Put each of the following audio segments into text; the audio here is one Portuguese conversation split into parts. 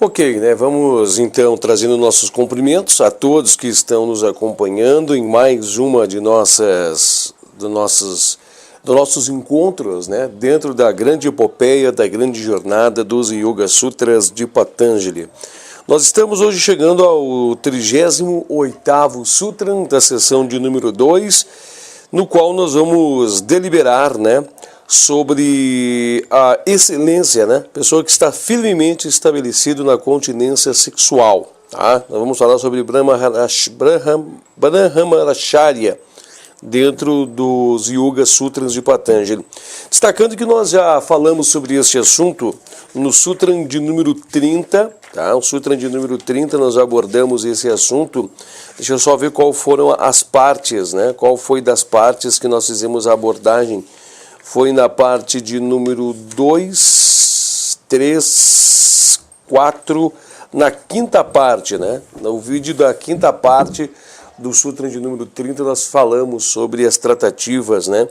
Ok, né? Vamos então trazendo nossos cumprimentos a todos que estão nos acompanhando em mais uma de nossos encontros, né? Dentro da grande epopeia, da grande jornada dos Yoga Sutras de Patanjali. Nós estamos hoje chegando ao 38º Sutra da sessão de número 2, no qual nós vamos deliberar, né, sobre a excelência, né, pessoa que está firmemente estabelecido na continência sexual. Tá? Nós vamos falar sobre Brahmaracharya dentro dos Yoga Sutras de Patanjali. Destacando que nós já falamos sobre este assunto no Sutra de número 30, tá? O Sutra de número 30 nós abordamos esse assunto. Deixa eu só ver qual foram as partes, né? Qual foi das partes que nós fizemos a abordagem. Foi na parte de número 2, 3, 4, na quinta parte, né? No vídeo da quinta parte do Sutra de número 30 nós falamos sobre as tratativas, né,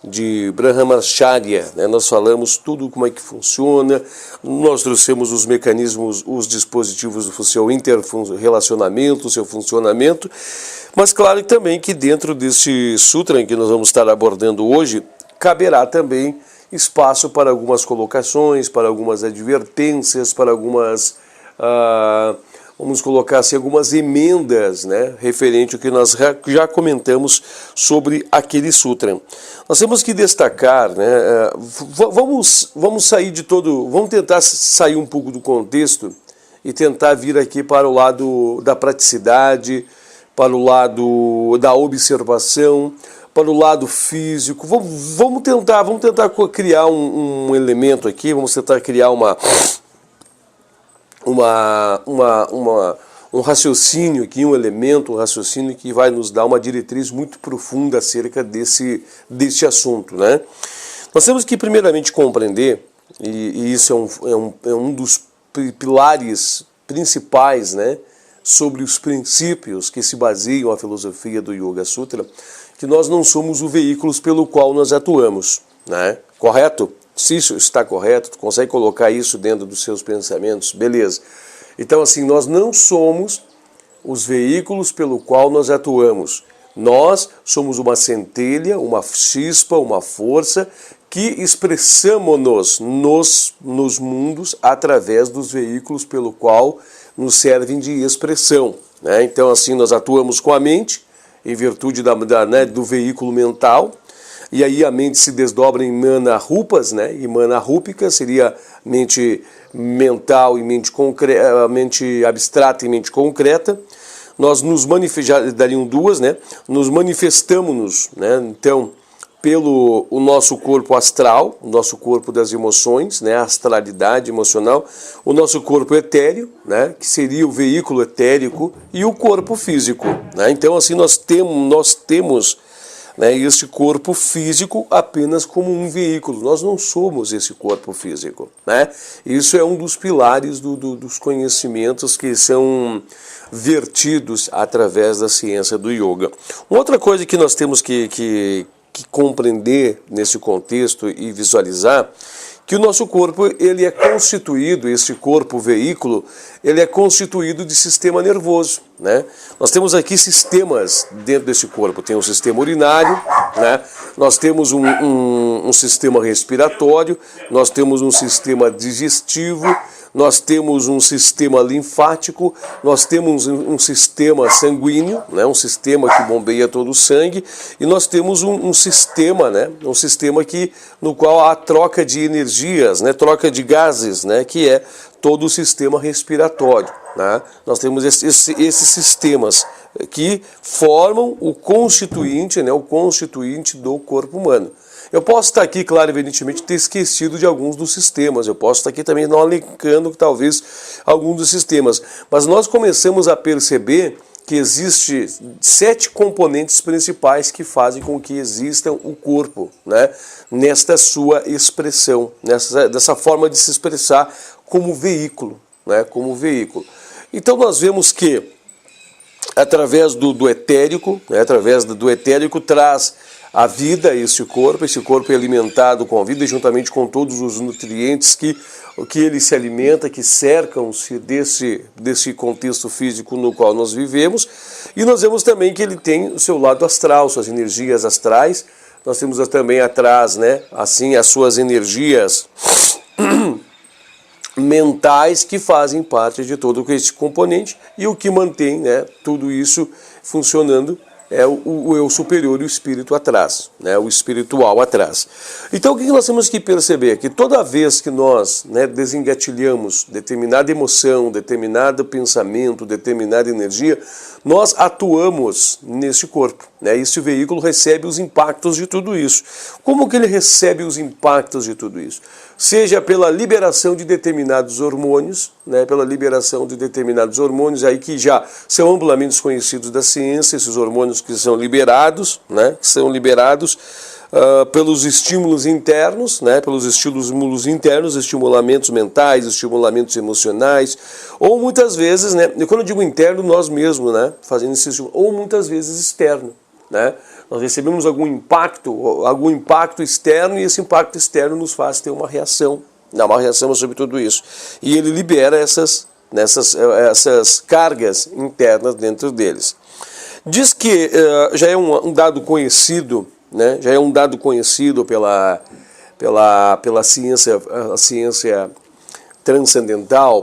de Brahmaracharya, né? Nós falamos tudo como é que funciona, nós trouxemos os mecanismos, os dispositivos do seu interrelacionamento, seu funcionamento, mas claro também que dentro deste Sutra que nós vamos estar abordando hoje, caberá também espaço para algumas colocações, para algumas advertências, para algumas, vamos colocar assim, algumas emendas, né, referente ao que nós já comentamos sobre aquele Sutra. Nós temos que destacar, né, vamos sair de todo, vamos tentar sair um pouco do contexto e tentar vir aqui para o lado da praticidade, para o lado da observação, para o lado físico. Vamos tentar criar um elemento aqui, vamos tentar criar um raciocínio aqui, um raciocínio que vai nos dar uma diretriz muito profunda acerca desse assunto, né? Nós temos que primeiramente compreender, e isso é um dos pilares principais, né, sobre os princípios que se baseiam a filosofia do Yoga Sutra, que nós não somos o veículo pelo qual nós atuamos, né? Correto? Se isso está correto, tu consegue colocar isso dentro dos seus pensamentos, beleza. Então, assim, nós não somos os veículos pelo qual nós atuamos. Nós somos uma centelha, uma chispa, uma força que expressamos-nos nos mundos através dos veículos pelo qual nos servem de expressão, né? Então, assim, nós atuamos com a mente, em virtude do veículo mental, e aí a mente se desdobra em mana rupas, né? E mana rúpica seria mente mental e mente abstrata e mente concreta. Nós nos manifestamos, dariam duas, né? Nos manifestamos, né? Então, pelo o nosso corpo astral, o nosso corpo das emoções, né, a astralidade emocional, o nosso corpo etéreo, né, que seria o veículo etérico, e o corpo físico, né? Então, assim, nós temos, né, este corpo físico apenas como um veículo. Nós não somos esse corpo físico, né? Isso é um dos pilares dos conhecimentos que são vertidos através da ciência do yoga. Uma outra coisa que nós temos que compreender nesse contexto e visualizar, que o nosso corpo, ele é constituído, esse corpo veículo, ele é constituído de sistema nervoso, né? Nós temos aqui sistemas dentro desse corpo. Tem um sistema urinário, né? Nós temos um sistema respiratório, nós temos um sistema digestivo, nós temos um sistema linfático, nós temos um sistema sanguíneo, né, um sistema que bombeia todo o sangue, e nós temos um sistema, né, um sistema no qual há troca de energias, né, troca de gases, né, que é todo o sistema respiratório, né? Nós temos esses sistemas que formam o constituinte, né, o constituinte do corpo humano. Eu posso estar aqui, claro, evidentemente, ter esquecido de alguns dos sistemas. Eu posso estar aqui também não alencando, talvez, alguns dos sistemas. Mas nós começamos a perceber que existem 7 componentes principais que fazem com que exista o corpo, né? Nesta sua expressão, dessa forma de se expressar como veículo, né? Como veículo. Então nós vemos que através do etérico, né, através do etérico traz a vida a esse corpo é alimentado com a vida juntamente com todos os nutrientes que ele se alimenta, que cercam-se desse contexto físico no qual nós vivemos, e nós vemos também que ele tem o seu lado astral, suas energias astrais, nós temos também atrás, né, assim, as suas energias mentais que fazem parte de todo esse componente, e o que mantém, né, tudo isso funcionando é o eu superior e o espírito atrás, né, o espiritual atrás. Então o que nós temos que perceber? Que toda vez que nós, né, desengatilhamos determinada emoção, determinado pensamento, determinada energia, nós atuamos nesse corpo, né? Esse veículo recebe os impactos de tudo isso. Como que ele recebe os impactos de tudo isso? Seja pela liberação de determinados hormônios, né? Pela liberação de determinados hormônios aí que já são amplamente desconhecidos da ciência, esses hormônios que são liberados, né? Que são liberados pelos estímulos internos, né, pelos estímulos internos, estimulamentos mentais, estimulamentos emocionais, ou muitas vezes, né, e quando eu digo interno, nós mesmos, né, fazendo esse estímulo, ou muitas vezes externo, né, nós recebemos algum impacto externo e esse impacto externo nos faz ter uma reação sobre tudo isso, e ele libera essas cargas internas dentro deles. Diz que já é um dado conhecido, né? Já é um dado conhecido pela ciência, a ciência transcendental,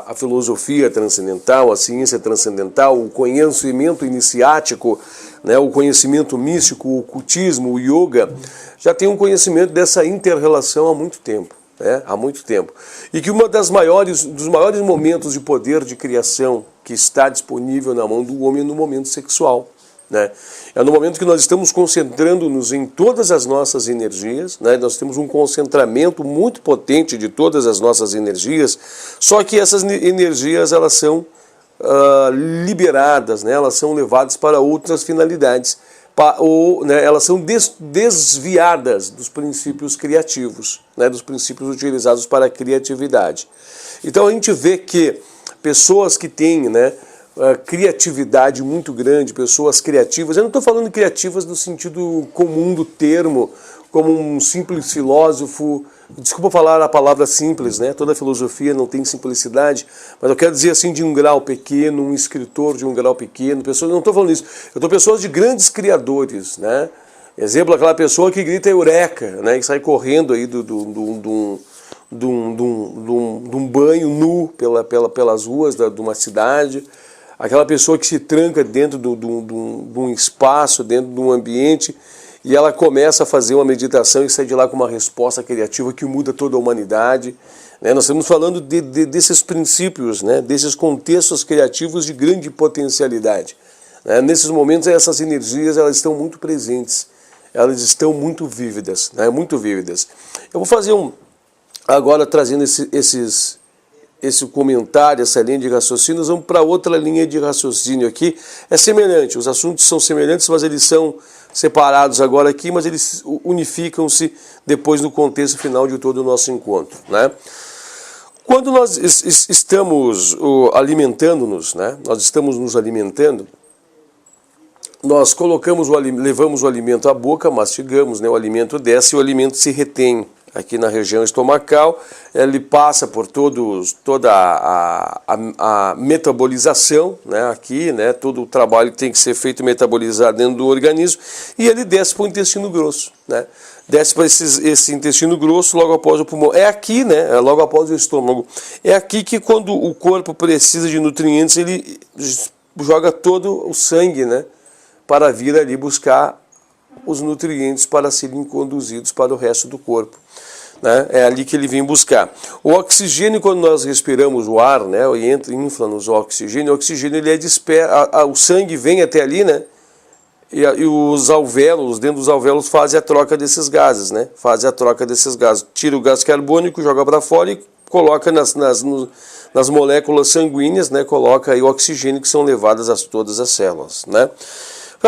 a filosofia transcendental, a ciência transcendental, o conhecimento iniciático, né? O conhecimento místico, o ocultismo, o yoga, já tem um conhecimento dessa inter-relação há muito tempo. Né? Há muito tempo. E que dos maiores momentos de poder de criação que está disponível na mão do homem é no momento sexual. Né? É no momento que nós estamos concentrando-nos em todas as nossas energias, né? Nós temos um concentramento muito potente de todas as nossas energias, só que essas energias elas são liberadas, né? Elas são levadas para outras finalidades, né, elas são desviadas dos princípios criativos, né, dos princípios utilizados para a criatividade. Então a gente vê que pessoas que têm, né, criatividade muito grande, pessoas criativas, eu não estou falando criativas no sentido comum do termo, como um simples filósofo, desculpa falar a palavra simples, né? Toda filosofia não tem simplicidade, mas eu quero dizer assim de um grau pequeno, um escritor de um grau pequeno, pessoas, não estou falando isso, eu estou pessoas de grandes criadores, né? Exemplo, aquela pessoa que grita eureka, né? Que sai correndo aí de um banho nu pelas ruas de uma cidade, aquela pessoa que se tranca dentro de um espaço, dentro de um ambiente, e ela começa a fazer uma meditação e sai de lá com uma resposta criativa que muda toda a humanidade. Né? Nós estamos falando desses princípios, né? Desses contextos criativos de grande potencialidade. Né? Nesses momentos, essas energias elas estão muito presentes, elas estão muito vívidas. Né? Muito vívidas. Eu vou fazer agora trazendo esse comentário, essa linha de raciocínio, nós vamos para outra linha de raciocínio aqui. É semelhante, os assuntos são semelhantes, mas eles são separados agora aqui, mas eles unificam-se depois no contexto final de todo o nosso encontro. Né? Quando nós estamos alimentando-nos, né? Nós estamos nos alimentando, nós levamos o alimento à boca, mastigamos, né? O alimento desce e o alimento se retém aqui na região estomacal, ele passa por toda a metabolização, né, aqui, né, todo o trabalho que tem que ser feito metabolizado dentro do organismo, e ele desce para o intestino grosso, né, desce para esse intestino grosso logo após o pulmão. É aqui, né, logo após o estômago. É aqui que quando o corpo precisa de nutrientes, ele joga todo o sangue, né, para vir ali buscar os nutrientes para serem conduzidos para o resto do corpo. Né? É ali que ele vem buscar. O oxigênio, quando nós respiramos o ar, né, e infla-nos o oxigênio ele é o sangue vem até ali, né, e os alvéolos, dentro dos alvéolos, fazem a troca desses gases, né, tira o gás carbônico, joga para fora e coloca nas moléculas sanguíneas, né, coloca aí o oxigênio que são levadas a todas as células. Né.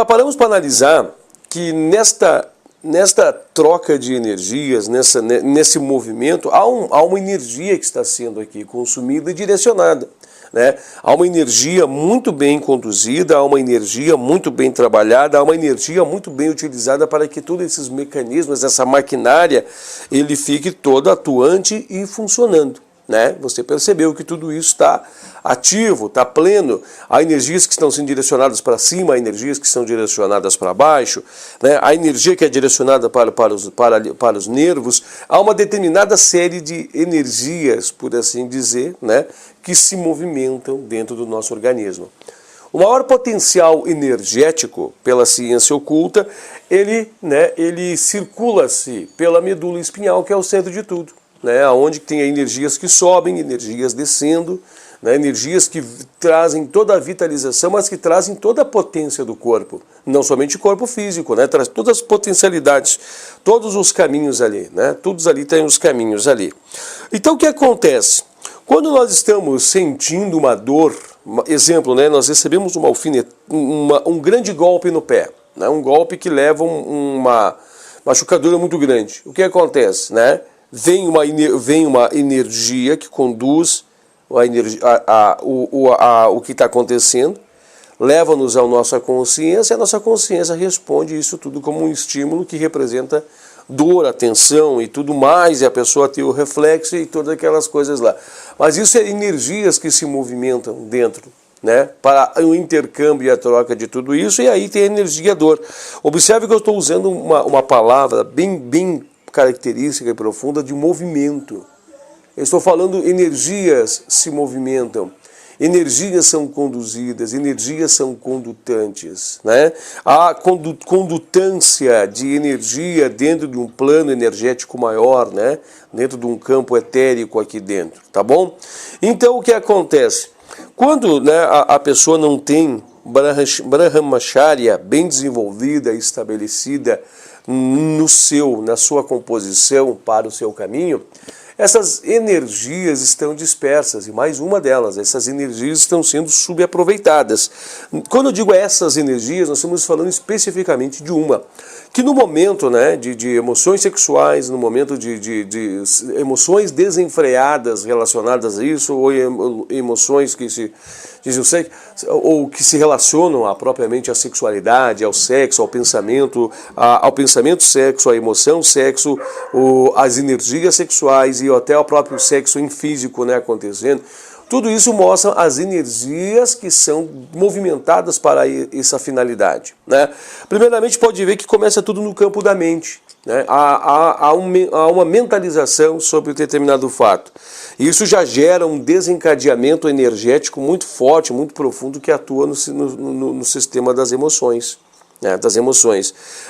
Paramos para analisar que nesta troca de energias, nesse movimento, há uma energia que está sendo aqui consumida e direcionada. né? Há uma energia muito bem conduzida, há uma energia muito bem trabalhada, há uma energia muito bem utilizada para que todos esses mecanismos, essa maquinária, ele fique todo atuante e funcionando, né? Você percebeu que tudo isso está ativo, está pleno. Há energias que estão sendo direcionadas para cima, há energias que são direcionadas para baixo, né? Há energia que é direcionada para os nervos. Há uma determinada série de energias, por assim dizer, né, que se movimentam dentro do nosso organismo. O maior potencial energético, pela ciência oculta, ele circula-se pela medula espinhal, que é o centro de tudo, né, onde tem energias que sobem, energias descendo, né, energias que trazem toda a vitalização, mas que trazem toda a potência do corpo, não somente o corpo físico, né, traz todas as potencialidades, todos os caminhos ali, né, todos ali têm os caminhos ali. Então o que acontece? Quando nós estamos sentindo uma dor, exemplo, né, nós recebemos um grande golpe no pé, né, um golpe que leva uma machucadura muito grande. O que acontece, né? Vem uma energia que conduz o que está acontecendo, leva-nos à nossa consciência, e a nossa consciência responde isso tudo como um estímulo que representa dor, atenção e tudo mais, e a pessoa tem o reflexo e todas aquelas coisas lá. Mas isso é energias que se movimentam dentro, né, para o intercâmbio e a troca de tudo isso, e aí tem a energia dor. Observe que eu estou usando uma palavra bem característica e profunda de movimento. Eu estou falando energias se movimentam, energias são conduzidas, energias são condutantes, né? Há condutância de energia dentro de um plano energético maior, né? Dentro de um campo etérico aqui dentro, tá bom? Então o que acontece? Quando, né, a pessoa não tem Brahmacharya bem desenvolvida, estabelecida na sua composição para o seu caminho, essas energias estão dispersas, e mais uma delas, essas energias estão sendo subaproveitadas. Quando eu digo essas energias, nós estamos falando especificamente de uma, que no momento, né, de emoções sexuais, no momento de emoções desenfreadas relacionadas a isso, ou emoções que se relacionam propriamente à sexualidade, ao sexo, ao pensamento sexo, à emoção sexo, as energias sexuais e até o próprio sexo em físico, né, acontecendo. Tudo isso mostra as energias que são movimentadas para essa finalidade, né? Primeiramente, pode ver que começa tudo no campo da mente, né? Há uma mentalização sobre um determinado fato. E isso já gera um desencadeamento energético muito forte, muito profundo, que atua no sistema das emoções.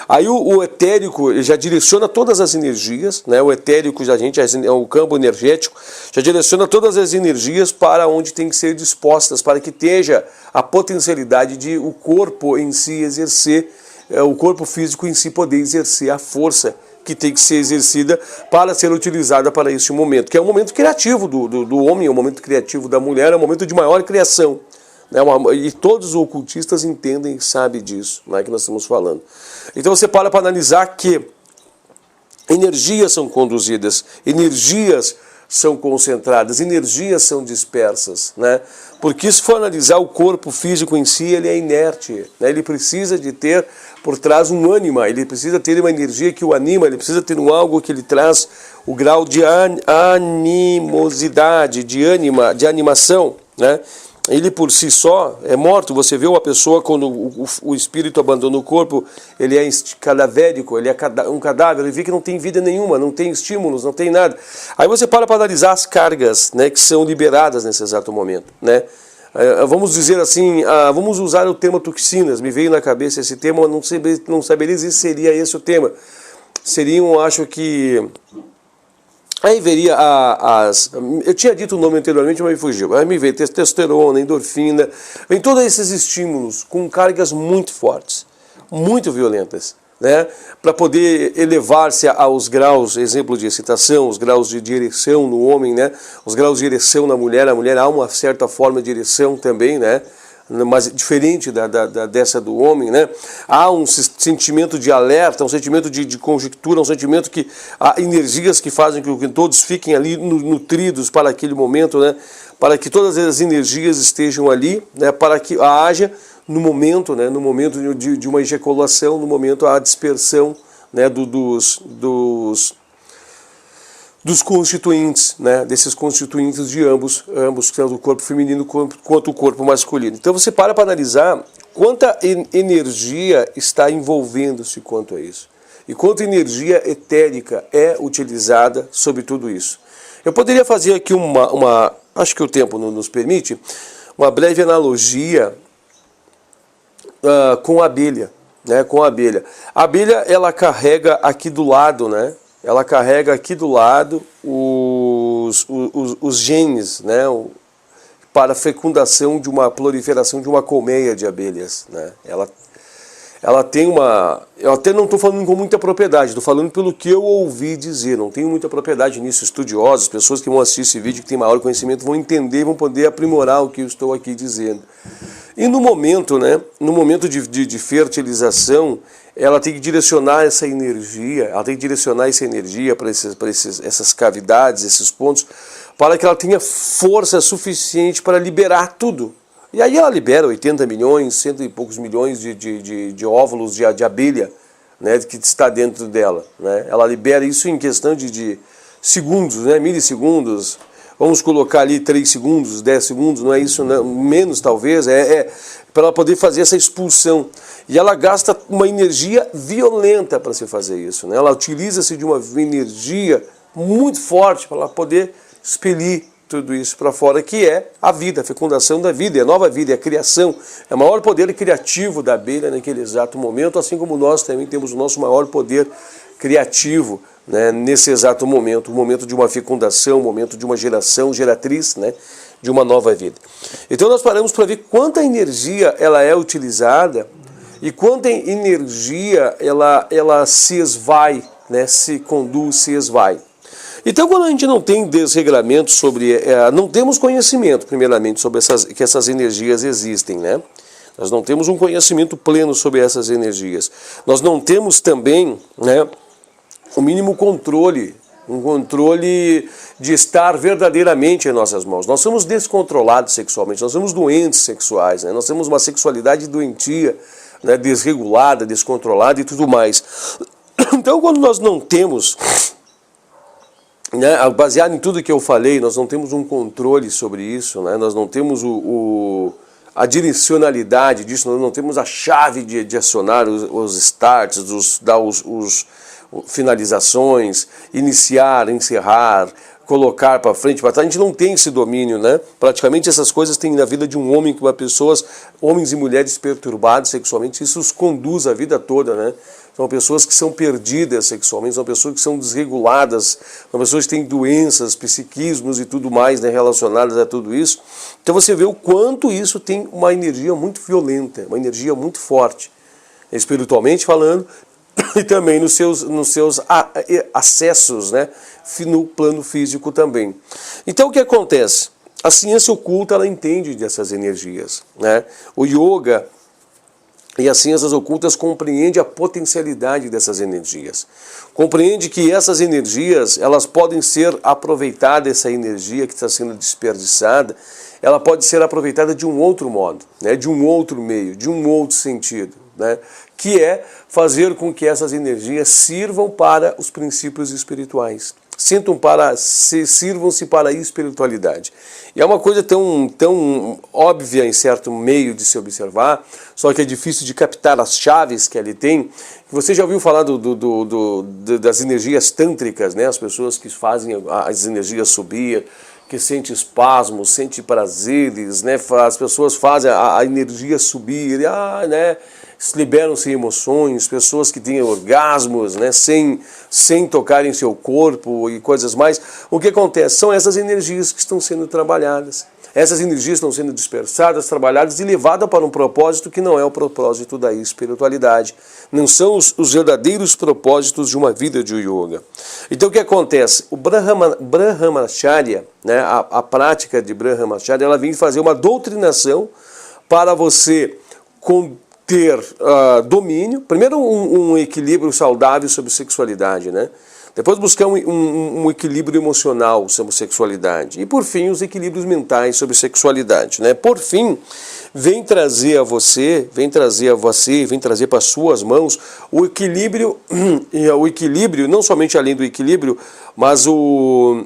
Aí o etérico ele já direciona todas as energias, né? O etérico o campo energético já direciona todas as energias para onde tem que ser dispostas, para que esteja a potencialidade de o corpo em si exercer, o corpo físico em si poder exercer a força que tem que ser exercida para ser utilizada para este momento, que é o momento criativo do homem, é o momento criativo da mulher, é o momento de maior criação. E todos os ocultistas entendem e sabem disso, né, que nós estamos falando. Então você para analisar que energias são conduzidas, energias são concentradas, energias são dispersas, né? Porque se for analisar o corpo físico em si, ele é inerte, né? Ele precisa de ter por trás um ânima, ele precisa ter uma energia que o anima, ele precisa ter algo que lhe traz o grau de animosidade, de animação, né? Ele por si só é morto. Você vê uma pessoa quando o espírito abandona o corpo, ele é cadavérico, ele é um cadáver, ele vê que não tem vida nenhuma, não tem estímulos, não tem nada. Aí você para analisar as cargas, né, que são liberadas nesse exato momento, né? Vamos dizer assim, vamos usar o tema toxinas, me veio na cabeça esse tema, não saberia dizer se seria esse o tema. Seriam, acho que... Aí veria eu tinha dito o nome anteriormente, mas me fugiu. Aí me veio testosterona, endorfina, vem todos esses estímulos com cargas muito fortes, muito violentas, né? Para poder elevar-se aos graus, exemplo de excitação, os graus de ereção no homem, né? Os graus de ereção na mulher, a mulher há uma certa forma de ereção também, né? Mas diferente dessa do homem, né? Há um sentimento de alerta, um sentimento de conjectura, um sentimento que há energias que fazem com que todos fiquem ali nutridos para aquele momento, né? para que todas as energias estejam ali, né, para que haja no momento, né, no momento de uma ejaculação, no momento a dispersão, né, dos constituintes, né, desses constituintes de ambos, tanto o corpo feminino quanto o corpo masculino. Então você para analisar quanta energia está envolvendo-se quanto a isso. E quanta energia etérica é utilizada sobre tudo isso. Eu poderia fazer aqui acho que o tempo nos permite, uma breve analogia com a abelha, né, com a abelha. A abelha, ela carrega aqui do lado, né, ela carrega aqui do lado os genes, né, para a fecundação de uma proliferação de uma colmeia de abelhas, né. Ela tem uma... Eu até não estou falando com muita propriedade, estou falando pelo que eu ouvi dizer, não tenho muita propriedade nisso. Estudiosos, pessoas que vão assistir esse vídeo, que têm maior conhecimento, vão entender, vão poder aprimorar o que eu estou aqui dizendo. E no momento, né, no momento de fertilização, ela tem que direcionar essa energia, para essas cavidades, esses pontos, para que ela tenha força suficiente para liberar tudo. E aí ela libera 80 milhões, cento e poucos milhões de óvulos de abelha, né, que está dentro dela, né? Ela libera isso em questão de segundos, né, milissegundos. Vamos colocar ali 3 segundos, 10 segundos, não é isso, não, menos talvez, para ela poder fazer essa expulsão. E ela gasta uma energia violenta para se fazer isso, né? Ela utiliza-se de uma energia muito forte para ela poder expelir tudo isso para fora, que é a vida, a fecundação da vida, é a nova vida, é a criação, é o maior poder criativo da abelha naquele exato momento, assim como nós também temos o nosso maior poder criativo, né, nesse exato momento, o momento de uma fecundação, o momento de uma geração, geratriz, né, de uma nova vida. Então nós paramos para ver quanta energia ela é utilizada e quanta energia ela se esvai, né, se conduz, se esvai. Então, quando a gente não tem desregramento sobre, não temos conhecimento, primeiramente, sobre que essas energias existem, né? Nós não temos um conhecimento pleno sobre essas energias. Nós não temos também, né, o mínimo controle, um controle de estar verdadeiramente em nossas mãos. Nós somos descontrolados sexualmente, nós somos doentes sexuais, né? Nós temos uma sexualidade doentia, né, desregulada, descontrolada e tudo mais. Então, quando nós não temos... né, baseado em tudo que eu falei, nós não temos um controle sobre isso, né? Nós não temos a direcionalidade disso, nós não temos a chave de acionar os starts, dar os finalizações, iniciar, encerrar, colocar para frente, para trás. A gente não tem esse domínio, né? Praticamente essas coisas tem na vida de um homem, homens e mulheres perturbados sexualmente, isso os conduz a vida toda, né? São pessoas que são perdidas sexualmente, são pessoas que são desreguladas, são pessoas que têm doenças, psiquismos e tudo mais, né, relacionadas a tudo isso. Então você vê o quanto isso tem uma energia muito violenta, uma energia muito forte, espiritualmente falando, e também nos seus acessos, né, no plano físico também. Então o que acontece? A ciência oculta, ela entende dessas energias, né? O yoga e as ciências ocultas compreendem a potencialidade dessas energias. Compreende que essas energias, elas podem ser aproveitadas, essa energia que está sendo desperdiçada, ela pode ser aproveitada de um outro modo, né, de um outro meio, de um outro sentido, né, que é fazer com que essas energias sirvam para os princípios espirituais. Sirvam-se para a espiritualidade. E é uma coisa tão óbvia em certo meio de se observar, só que é difícil de captar as chaves que ele tem. Você já ouviu falar das energias tântricas, né? As pessoas que fazem as energias subir, que sentem espasmos, sentem prazeres, né? As pessoas fazem a energia subir, né? Liberam-se emoções, pessoas que têm orgasmos, né, sem tocar em seu corpo e coisas mais. O que acontece? São essas energias que estão sendo trabalhadas. Essas energias estão sendo dispersadas, trabalhadas e levadas para um propósito que não é o propósito da espiritualidade. Não são os verdadeiros propósitos de uma vida de yoga. Então o que acontece? O Brahmacharya, né, a prática de Brahmacharya, ela vem fazer uma doutrinação para você ter domínio, primeiro um equilíbrio saudável sobre sexualidade, né? Depois buscar um equilíbrio emocional sobre sexualidade. E por fim, os equilíbrios mentais sobre sexualidade, né? Por fim, vem trazer para suas mãos o equilíbrio, não somente além do equilíbrio, mas o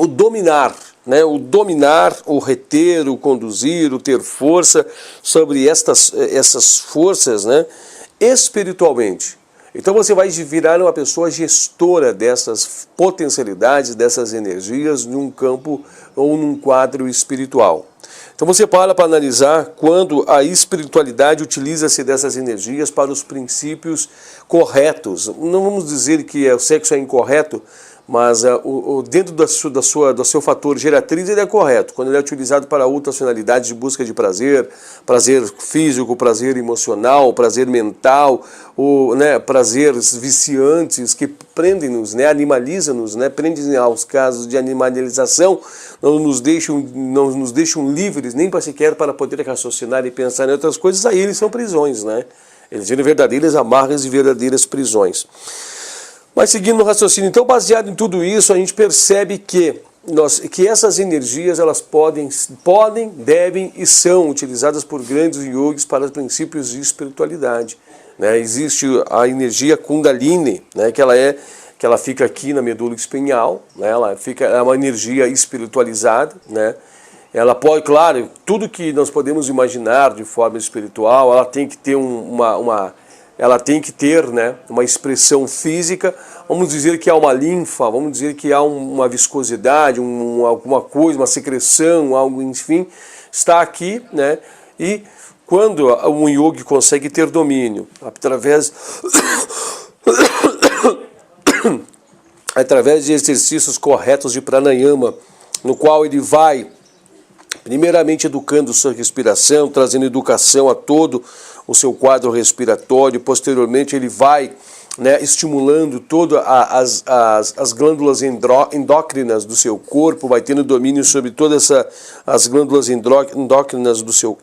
dominar, né? O dominar, o reter, o conduzir, o ter força sobre essas forças, né? Espiritualmente. Então você vai virar uma pessoa gestora dessas potencialidades, dessas energias num campo ou num quadro espiritual. Então você para analisar quando a espiritualidade utiliza-se dessas energias para os princípios corretos. Não vamos dizer que o sexo é incorreto, mas dentro do seu fator geratriz ele é correto, quando ele é utilizado para outras finalidades de busca de prazer, prazer físico, prazer emocional, prazer mental, prazeres viciantes que prendem-nos, né, animalizam-nos, né, prendem aos casos de animalização, não nos deixam livres nem para sequer para poder raciocinar e pensar em outras coisas, aí eles são prisões, né? Eles viram verdadeiras amarras e verdadeiras prisões. Mas seguindo o raciocínio, então baseado em tudo isso, a gente percebe que essas energias elas podem, devem e são utilizadas por grandes yogis para princípios de espiritualidade, né? Existe a energia Kundalini, né? que ela fica aqui na medula espinhal, né? É uma energia espiritualizada, né? Ela pode, claro, tudo que nós podemos imaginar de forma espiritual, ela tem que ter ela tem que ter, né, uma expressão física, vamos dizer que há uma linfa, vamos dizer que há uma viscosidade, alguma coisa, uma secreção, algo, enfim, está aqui, né, e quando um yogi consegue ter domínio, através de exercícios corretos de pranayama, no qual ele vai primeiramente educando sua respiração, trazendo educação a todo o seu quadro respiratório, posteriormente ele vai, né, estimulando todas as glândulas endócrinas do seu corpo, vai tendo domínio sobre todas as glândulas endócrinas do seu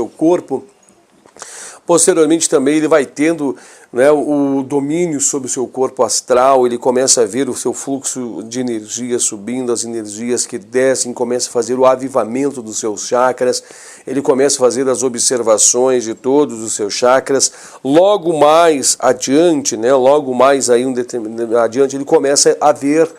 corpo. Posteriormente também ele vai tendo, né, o domínio sobre o seu corpo astral, ele começa a ver o seu fluxo de energia subindo, as energias que descem, começa a fazer o avivamento dos seus chakras, ele começa a fazer as observações de todos os seus chakras. Logo mais adiante, né, adiante ele começa a ver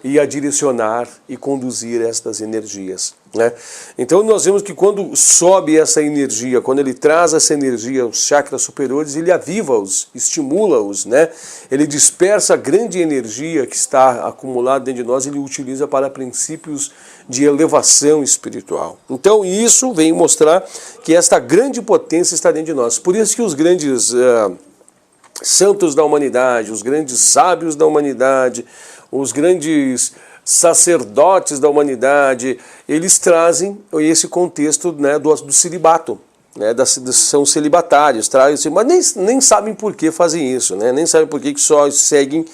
e a direcionar e conduzir estas energias, né? Então nós vemos que quando sobe essa energia, quando ele traz essa energia aos chakras superiores, ele aviva-os, estimula-os, né? Ele dispersa a grande energia que está acumulada dentro de nós, ele utiliza para princípios de elevação espiritual. Então isso vem mostrar que esta grande potência está dentro de nós. Por isso que os grandes santos da humanidade, os grandes sábios da humanidade, os grandes sacerdotes da humanidade, eles trazem esse contexto, né, do celibato, né, são celibatários, trazem, mas nem sabem por que fazem isso, né, nem sabem por que só seguem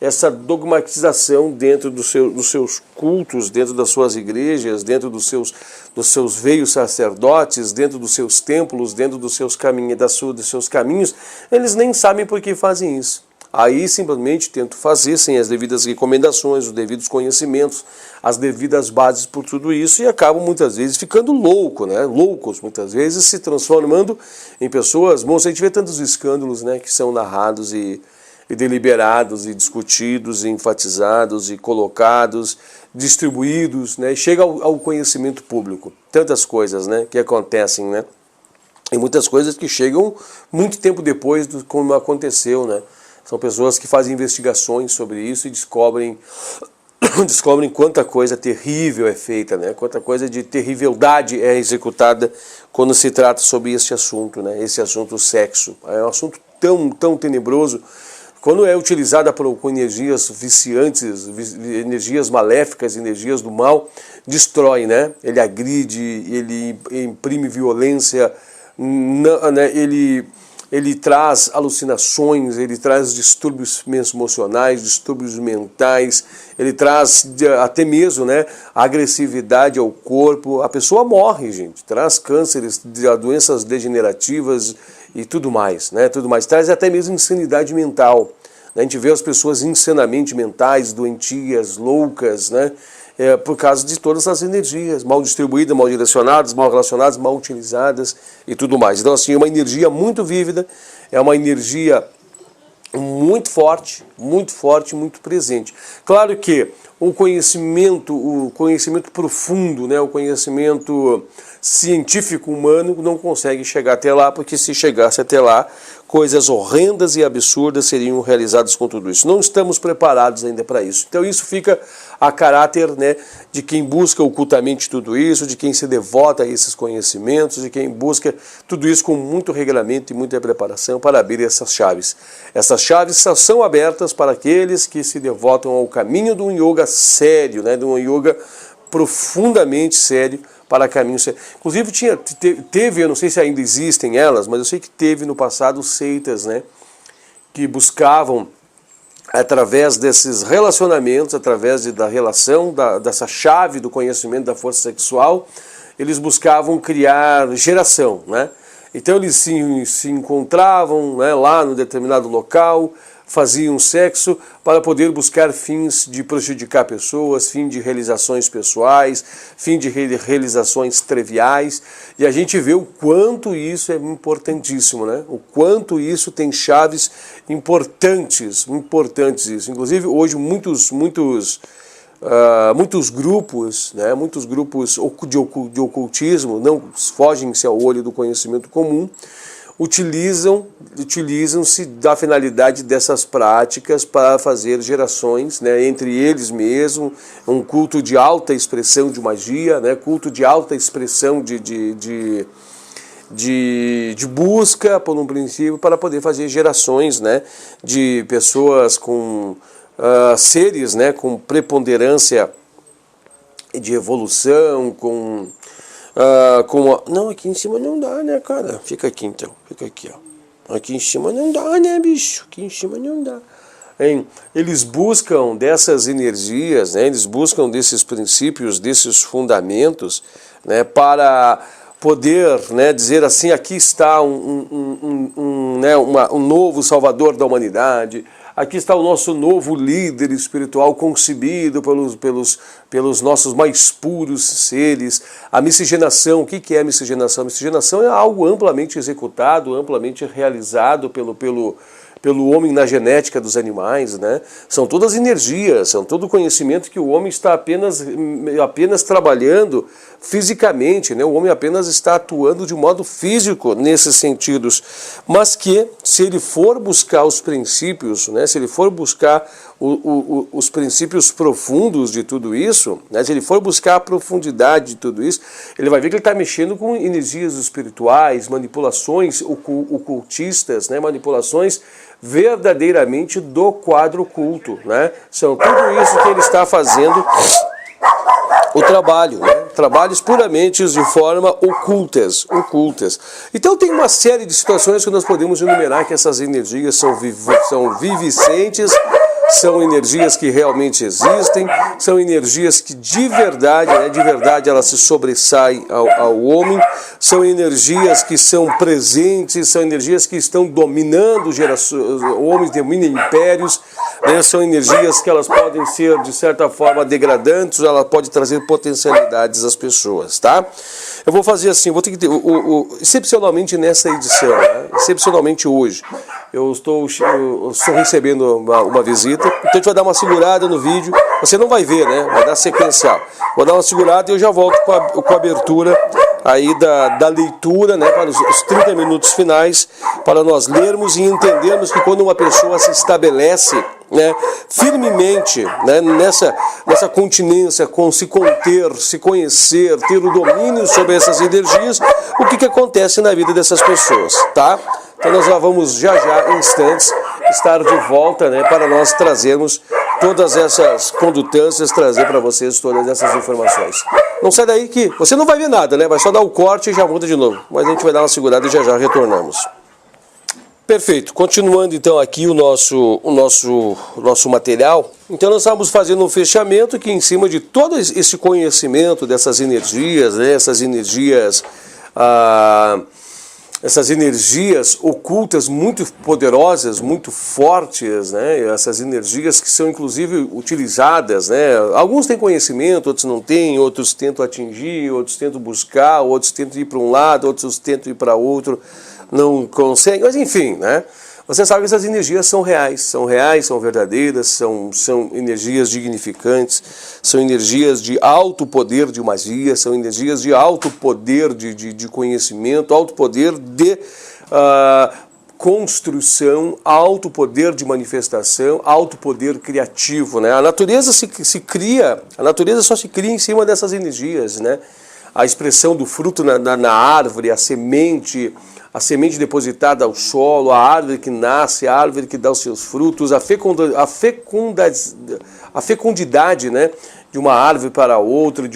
essa dogmatização dentro dos seus cultos, dentro das suas igrejas, dentro dos seus veios sacerdotes, dentro dos seus templos, dentro dos seus caminhos, eles nem sabem por que fazem isso. Aí simplesmente tento fazer sem as devidas recomendações, os devidos conhecimentos, as devidas bases por tudo isso e acabam muitas vezes ficando loucos muitas vezes, se transformando em pessoas. Bom, a gente vê tantos escândalos, né, que são narrados e deliberados e discutidos, e enfatizados e colocados, distribuídos, né, chega ao conhecimento público. Tantas coisas, né, que acontecem, né, e muitas coisas que chegam muito tempo depois do como aconteceu, né. São pessoas que fazem investigações sobre isso e descobrem quanta coisa terrível é feita, né? Quanta coisa de terrivelidade é executada quando se trata sobre esse assunto, né? Esse assunto sexo. É um assunto tão tenebroso. Quando é utilizada com energias viciantes, energias maléficas, energias do mal, destrói, né? Ele agride, ele imprime violência, né? Ele traz alucinações, ele traz distúrbios emocionais, distúrbios mentais, ele traz até mesmo, né, agressividade ao corpo. A pessoa morre, gente, traz cânceres, doenças degenerativas e tudo mais, né, tudo mais. Traz até mesmo insanidade mental. A gente vê as pessoas insanamente mentais, doentias, loucas, né? Por causa de todas as energias mal distribuídas, mal direcionadas, mal relacionadas, mal utilizadas e tudo mais. Então, assim, é uma energia muito vívida, é uma energia muito forte, muito presente. Claro que o conhecimento profundo, né, o conhecimento científico humano não consegue chegar até lá, porque se chegasse até lá, coisas horrendas e absurdas seriam realizadas com tudo isso. Não estamos preparados ainda para isso. Então isso fica a caráter, né, de quem busca ocultamente tudo isso, de quem se devota a esses conhecimentos, de quem busca tudo isso com muito regulamento e muita preparação para abrir essas chaves. Essas chaves só são abertas para aqueles que se devotam ao caminho de um yoga sério, né, de um yoga profundamente sério, para caminho sério. Inclusive teve, eu não sei se ainda existem elas, mas eu sei que teve no passado seitas, né, que buscavam, através desses relacionamentos, através da relação, dessa chave do conhecimento da força sexual, eles buscavam criar geração, né? Então eles se encontravam, né, lá no determinado local, faziam sexo para poder buscar fins de prejudicar pessoas, fim de realizações pessoais, fim de realizações triviais, e a gente vê o quanto isso é importantíssimo, né? O quanto isso tem chaves importantes isso. Inclusive hoje muitos grupos, né, muitos grupos de ocultismo, não fogem-se ao olho do conhecimento comum, utilizam-se da finalidade dessas práticas para fazer gerações, né, entre eles mesmos, um culto de alta expressão de magia, né, culto de alta expressão de busca, por um princípio, para poder fazer gerações, né, de pessoas com seres, né, com preponderância de evolução, não, aqui em cima não dá, né, cara? Fica aqui então, fica aqui, ó. Aqui em cima não dá, né, bicho? Aqui em cima não dá. Hein? Eles buscam dessas energias, né, eles buscam desses princípios, desses fundamentos, né, para poder, né, dizer assim, aqui está um novo salvador da humanidade, aqui está o nosso novo líder espiritual concebido pelos nossos mais puros seres. A miscigenação, o que é a miscigenação? A miscigenação é algo amplamente executado, amplamente realizado pelo homem na genética dos animais, né? São todas energias, são todo conhecimento que o homem está apenas trabalhando fisicamente, né? O homem apenas está atuando de modo físico nesses sentidos, mas que se ele for buscar os princípios, né? Se ele for buscar os princípios profundos de tudo isso, né? Se ele for buscar a profundidade de tudo isso, ele vai ver que ele está mexendo com energias espirituais, manipulações ocultistas, né? Manipulações verdadeiramente do quadro oculto, né? São tudo isso que ele está fazendo o trabalho, né? Trabalhos puramente de forma ocultas. Então tem uma série de situações que nós podemos enumerar que essas energias são vivicentes, são energias que realmente existem, são energias que de verdade elas se sobressaem ao homem, são energias que são presentes, são energias que estão dominando gerações, homens dominam impérios, né? São energias que elas podem ser de certa forma degradantes, ela pode trazer potencialidades às pessoas, tá? Eu vou fazer assim, vou ter que ter, excepcionalmente nessa edição, né? Excepcionalmente hoje, eu estou recebendo uma visita, então a gente vai dar uma segurada no vídeo, você não vai ver, né? Vai dar sequencial. Vou dar uma segurada e eu já volto com a abertura aí da leitura, né? Para os 30 minutos finais, para nós lermos e entendermos que quando uma pessoa se estabelece, né, firmemente, né, nessa continência, com se conter, se conhecer, ter o domínio sobre essas energias, o que acontece na vida dessas pessoas, tá? Então nós já vamos já em instantes estar de volta, né, para nós trazermos todas essas condutâncias, trazer para vocês todas essas informações. Não sai daí que você não vai ver nada, né? Vai só dar o corte e já muda de novo. Mas a gente vai dar uma segurada e já retornamos. Perfeito. Continuando então aqui o nosso material. Então nós estamos fazendo um fechamento que em cima de todo esse conhecimento dessas energias, né? Essas energias essas energias ocultas muito poderosas, muito fortes, né? Essas energias que são inclusive utilizadas, né? Alguns têm conhecimento, outros não têm, outros tentam atingir, outros tentam buscar, outros tentam ir para um lado, outros tentam ir para outro, não conseguem, mas enfim, né? Você sabe que essas energias são reais, são verdadeiras, são energias dignificantes, são energias de alto poder de magia, são energias de alto poder de conhecimento, alto poder de construção, alto poder de manifestação, alto poder criativo, né? A natureza a natureza só se cria em cima dessas energias, né? A expressão do fruto na árvore, a semente depositada ao solo, a árvore que nasce, a árvore que dá os seus frutos, a fecundidade, né, de uma árvore para outra,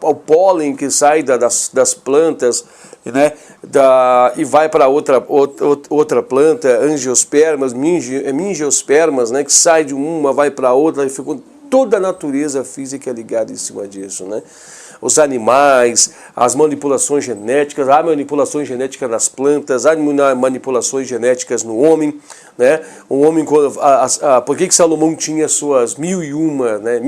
o pólen que sai das plantas, né, e vai para outra planta, angiospermas, mingiospermas, né, que sai de uma, vai para outra, toda a natureza física é ligada em cima disso, né? Os animais, as manipulações genéticas, há manipulações genéticas das plantas, há manipulações genéticas no homem, né? O homem, por que Salomão tinha suas 1001, né?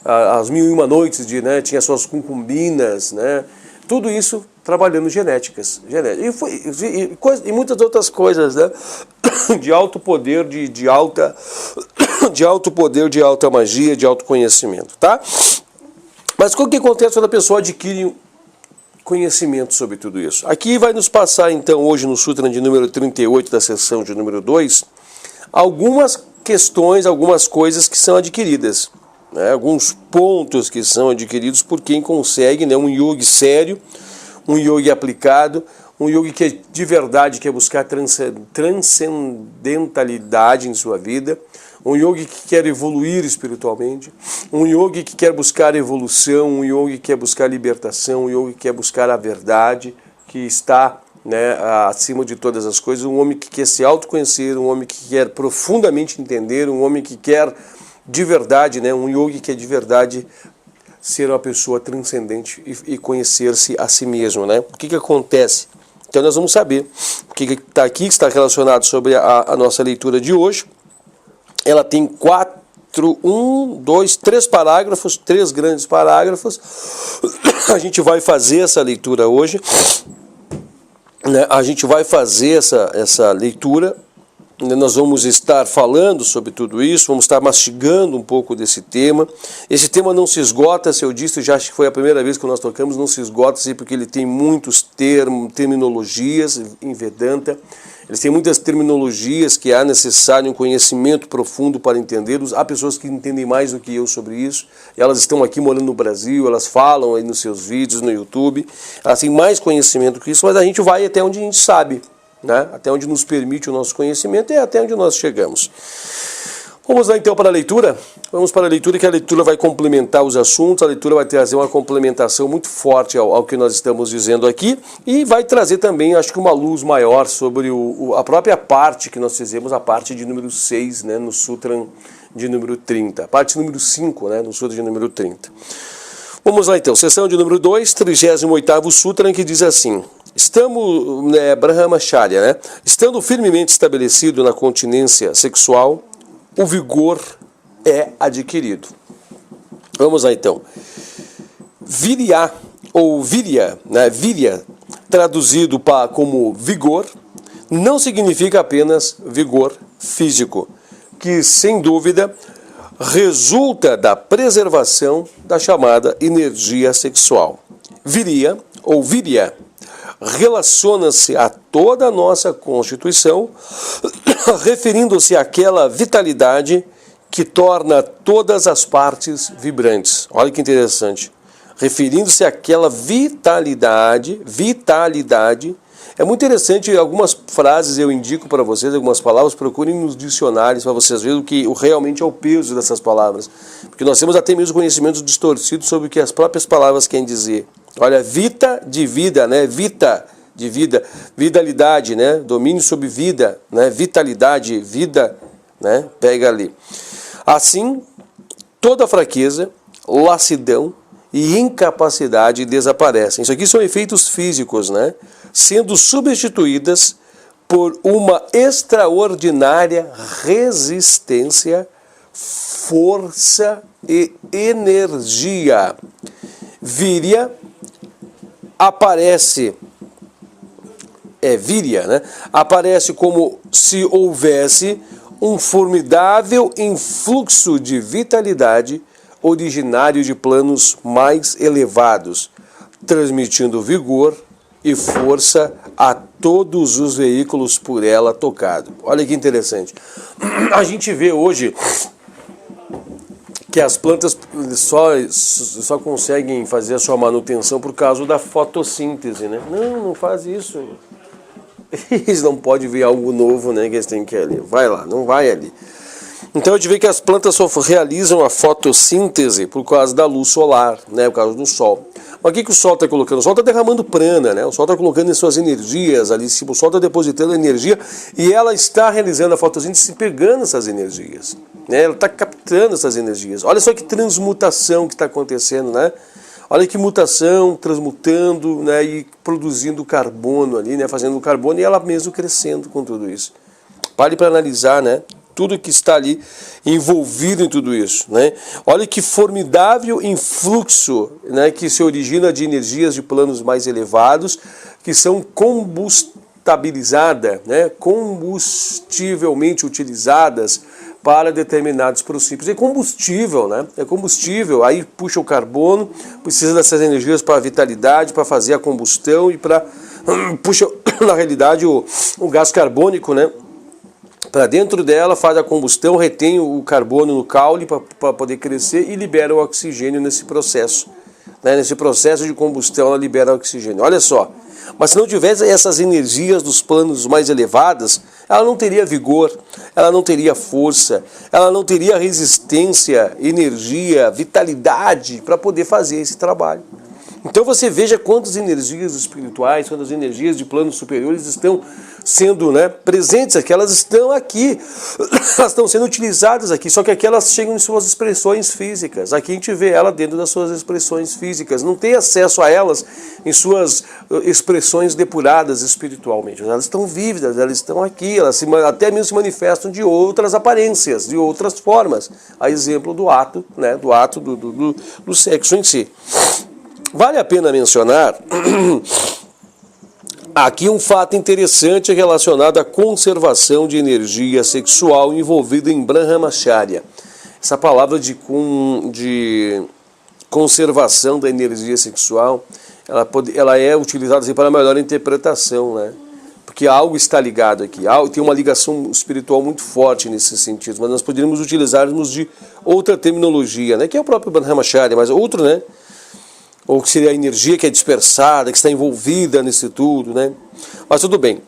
As 1001 noites, né? Tinha suas concubinas, né? Tudo isso trabalhando genéticas. E muitas outras coisas, né? De alto poder, de alto poder, de alta magia, de alto conhecimento, tá? Mas o que acontece quando a pessoa adquire conhecimento sobre tudo isso? Aqui vai nos passar, então, hoje no Sutra de número 38, da seção de número 2, algumas questões, algumas coisas que são adquiridas, né? Alguns pontos que são adquiridos por quem consegue, né? Um yogi sério, um yogi aplicado, um yogi que de verdade quer buscar transcendentalidade em sua vida, um yogi que quer evoluir espiritualmente, um yogi que quer buscar evolução, um yogi que quer buscar libertação, um yogi que quer buscar a verdade, que está, né, acima de todas as coisas, um homem que quer se autoconhecer, um homem que quer profundamente entender, um homem que quer de verdade, né, um yogi que quer de verdade ser uma pessoa transcendente e conhecer-se a si mesmo, né? O que acontece? Então nós vamos saber o que está aqui, que está relacionado sobre a nossa leitura de hoje. Ela tem 3 parágrafos, 3 grandes parágrafos. A gente vai fazer essa leitura hoje, né? A gente vai fazer essa leitura. Nós vamos estar falando sobre tudo isso, vamos estar mastigando um pouco desse tema. Esse tema não se esgota, se eu disse, já acho que foi a primeira vez que nós tocamos, não se esgota, porque ele tem muitos terminologias em Vedanta. Eles têm muitas terminologias que há necessário um conhecimento profundo para entendê-los. Há pessoas que entendem mais do que eu sobre isso. Elas estão aqui morando no Brasil, elas falam aí nos seus vídeos no YouTube. Elas têm mais conhecimento que isso, mas a gente vai até onde a gente sabe, né? Até onde nos permite o nosso conhecimento e até onde nós chegamos. Vamos lá então para a leitura? Vamos para a leitura, que a leitura vai complementar os assuntos, a leitura vai trazer uma complementação muito forte ao que nós estamos dizendo aqui e vai trazer também, acho que, uma luz maior sobre a própria parte que nós fizemos, a parte de número 6, né, no Sutra de número 30, a parte número 5, né, no Sutra de número 30. Vamos lá então, sessão de número 2, 38º Sutra, que diz assim: estamos, Brahmacharya, né, estando firmemente estabelecido na continência sexual, o vigor é adquirido. Vamos lá então. Virya, ou virya, né? Virya, traduzido como vigor, não significa apenas vigor físico, que sem dúvida resulta da preservação da chamada energia sexual. Virya, ou virya, relaciona-se a toda a nossa constituição, referindo-se àquela vitalidade que torna todas as partes vibrantes. Olha que interessante. Referindo-se àquela vitalidade. É muito interessante, algumas frases eu indico para vocês, algumas palavras, procurem nos dicionários para vocês verem o que realmente é o peso dessas palavras. Porque nós temos até mesmo conhecimentos distorcidos sobre o que as próprias palavras querem dizer. Olha, vita de vida, né? Vita de vida, vitalidade, né? Domínio sobre vida, né? Vitalidade, vida, né? Pega ali. Assim, toda fraqueza, lassidão e incapacidade desaparecem. Isso aqui são efeitos físicos, né? sendo substituídas por uma extraordinária resistência, força e energia. Víria aparece, aparece como se houvesse um formidável influxo de vitalidade originário de planos mais elevados, transmitindo vigor e força a todos os veículos por ela tocados. Olha que interessante. A gente vê hoje que as plantas só conseguem fazer a sua manutenção por causa da fotossíntese, né? Não faz isso. Eles não podem ver algo novo, né, que eles têm que ir ali. Vai lá, não vai ali. Então a gente vê que as plantas só realizam a fotossíntese por causa da luz solar, né, por causa do sol. Mas o que o sol está colocando? O sol está derramando prana, né? O sol está colocando as suas energias ali em cima, o sol está depositando energia e ela está realizando a fotossíntese pegando essas energias, né? Ela está captando essas energias. Olha só que transmutação que está acontecendo, né? Olha que mutação, transmutando, né, e produzindo carbono ali, né, fazendo carbono e ela mesmo crescendo com tudo isso. Pare para analisar, né, tudo que está ali envolvido em tudo isso, né? Olha que formidável influxo, né, que se origina de energias de planos mais elevados, que são combustabilizadas, né, combustivelmente utilizadas para determinados princípios. É combustível, né? É combustível, aí puxa o carbono, precisa dessas energias para a vitalidade, para fazer a combustão e para puxa, na realidade, o gás carbônico, né? Para dentro dela, faz a combustão, retém o carbono no caule para poder crescer e libera o oxigênio nesse processo. Né? Nesse processo de combustão, ela libera o oxigênio. Olha só. Mas se não tivesse essas energias dos planos mais elevados, ela não teria vigor, ela não teria força, ela não teria resistência, energia, vitalidade para poder fazer esse trabalho. Então você veja quantas energias espirituais, quantas energias de planos superiores estão sendo, né, presentes aqui, elas estão aqui, elas estão sendo utilizadas aqui, só que aqui elas chegam em suas expressões físicas. Aqui a gente vê ela dentro das suas expressões físicas, não tem acesso a elas em suas expressões depuradas espiritualmente. Elas estão vívidas, elas estão aqui, elas até mesmo se manifestam de outras aparências, de outras formas. A exemplo do ato, né, do sexo em si. Vale a pena mencionar aqui um fato interessante relacionado à conservação de energia sexual envolvida em Brahmacharya. Essa palavra de conservação da energia sexual, ela é utilizada assim, para melhor interpretação, né? Porque algo está ligado aqui, tem uma ligação espiritual muito forte nesse sentido, mas nós poderíamos utilizarmos de outra terminologia, né? Que é o próprio Brahmacharya, mas outro, né? Ou que seria a energia que é dispersada, que está envolvida nisso tudo, né? Mas tudo bem.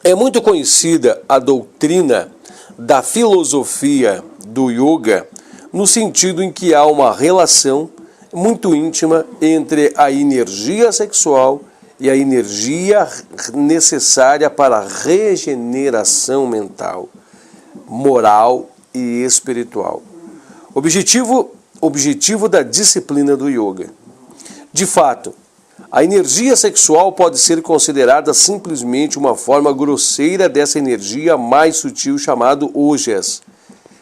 É muito conhecida a doutrina da filosofia do yoga, no sentido em que há uma relação muito íntima entre a energia sexual e a energia necessária para a regeneração mental, moral e espiritual. Objetivo da disciplina do yoga. De fato, a energia sexual pode ser considerada simplesmente uma forma grosseira dessa energia mais sutil chamada ojas.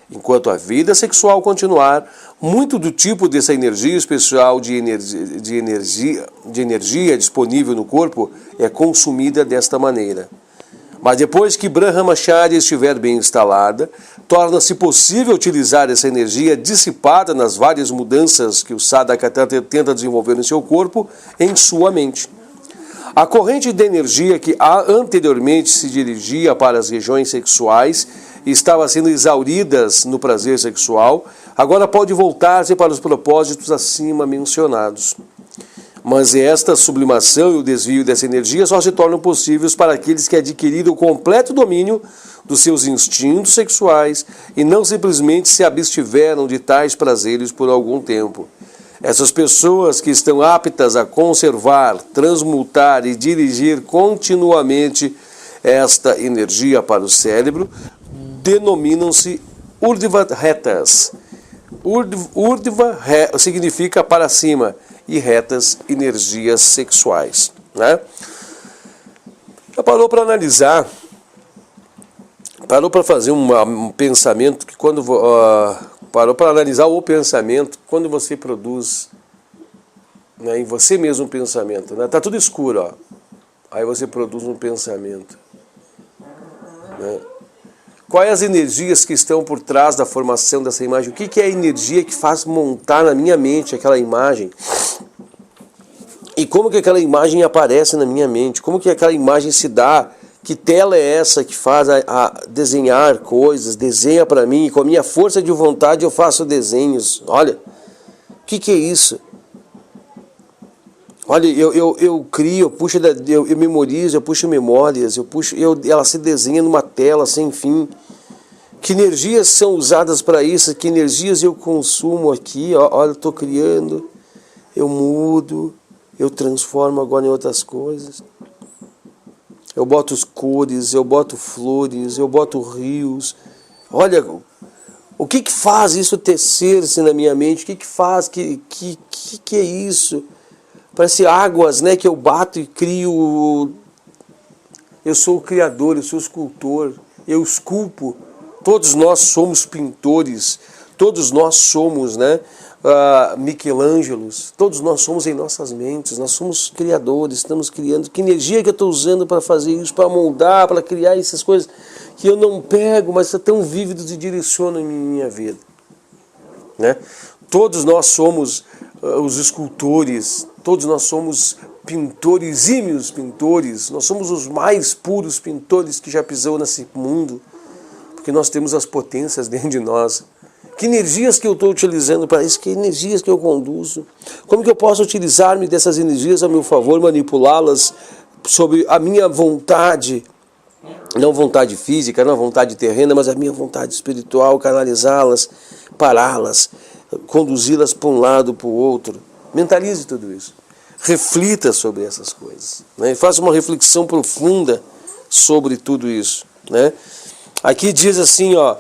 Enquanto a vida sexual continuar, muito do tipo dessa energia especial de energia disponível no corpo é consumida desta maneira. Mas depois que Brahmacharya estiver bem instalada, torna-se possível utilizar essa energia dissipada nas várias mudanças que o sadhaka tenta desenvolver em seu corpo, em sua mente. A corrente de energia que anteriormente se dirigia para as regiões sexuais e estava sendo exauridas no prazer sexual, agora pode voltar-se para os propósitos acima mencionados. Mas esta sublimação e o desvio dessa energia só se tornam possíveis para aqueles que adquiriram o completo domínio dos seus instintos sexuais e não simplesmente se abstiveram de tais prazeres por algum tempo. Essas pessoas que estão aptas a conservar, transmutar e dirigir continuamente esta energia para o cérebro denominam-se Urdhva-retas. Urdhva significa para cima e retas energias sexuais, né? Já parou para analisar, parou para fazer um pensamento que quando parou para analisar o pensamento quando você produz, né, em você mesmo um pensamento, né? Tá tudo escuro, ó. Aí você produz um pensamento, né? Quais as energias que estão por trás da formação dessa imagem? O que é a energia que faz montar na minha mente aquela imagem? E como que aquela imagem aparece na minha mente? Como que aquela imagem se dá? Que tela é essa que faz a desenhar coisas? Desenha para mim, e com a minha força de vontade eu faço desenhos. Olha, o que é isso? Olha, eu crio, eu memorizo, eu puxo memórias, ela se desenha numa tela sem fim. Que energias são usadas para isso? Que energias eu consumo aqui? Olha, eu estou criando, eu mudo, eu transformo agora em outras coisas. Eu boto cores, eu boto flores, eu boto rios. Olha, o que faz isso tecer-se na minha mente? O que faz? Que é isso? Parece águas, né, que eu bato e crio. Eu sou o criador, eu sou o escultor, eu esculpo. Todos nós somos pintores, todos nós somos, né, Michelangelos, todos nós somos em nossas mentes, nós somos criadores, estamos criando. Que energia que eu estou usando para fazer isso, para moldar, para criar essas coisas que eu não pego, mas são tão vívidos e direcionam minha vida, né? Todos nós somos os escultores, todos nós somos pintores, ímios pintores, nós somos os mais puros pintores que já pisou nesse mundo, porque nós temos as potências dentro de nós. Que energias que eu estou utilizando para isso? Que energias que eu conduzo? Como que eu posso utilizar-me dessas energias a meu favor, manipulá-las sobre a minha vontade, não vontade física, não vontade terrena, mas a minha vontade espiritual, canalizá-las, pará-las, conduzi-las para um lado, para o outro. Mentalize tudo isso. Reflita sobre essas coisas, né? Faça uma reflexão profunda sobre tudo isso, né? Aqui diz assim, ó,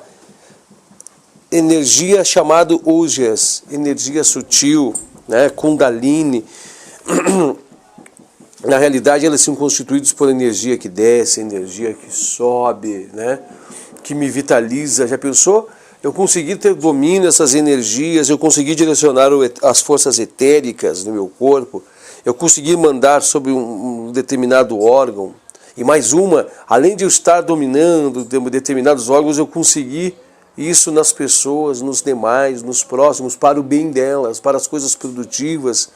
energia chamado Ojas, energia sutil, né? Kundalini. Na realidade, elas são constituídas por energia que desce, energia que sobe, né? Que me vitaliza. Já pensou? Eu consegui ter domínio dessas energias, eu consegui direcionar as forças etéricas no meu corpo, eu consegui mandar sobre um determinado órgão. E mais uma, além de eu estar dominando determinados órgãos, eu consegui isso nas pessoas, nos demais, nos próximos, para o bem delas, para as coisas produtivas,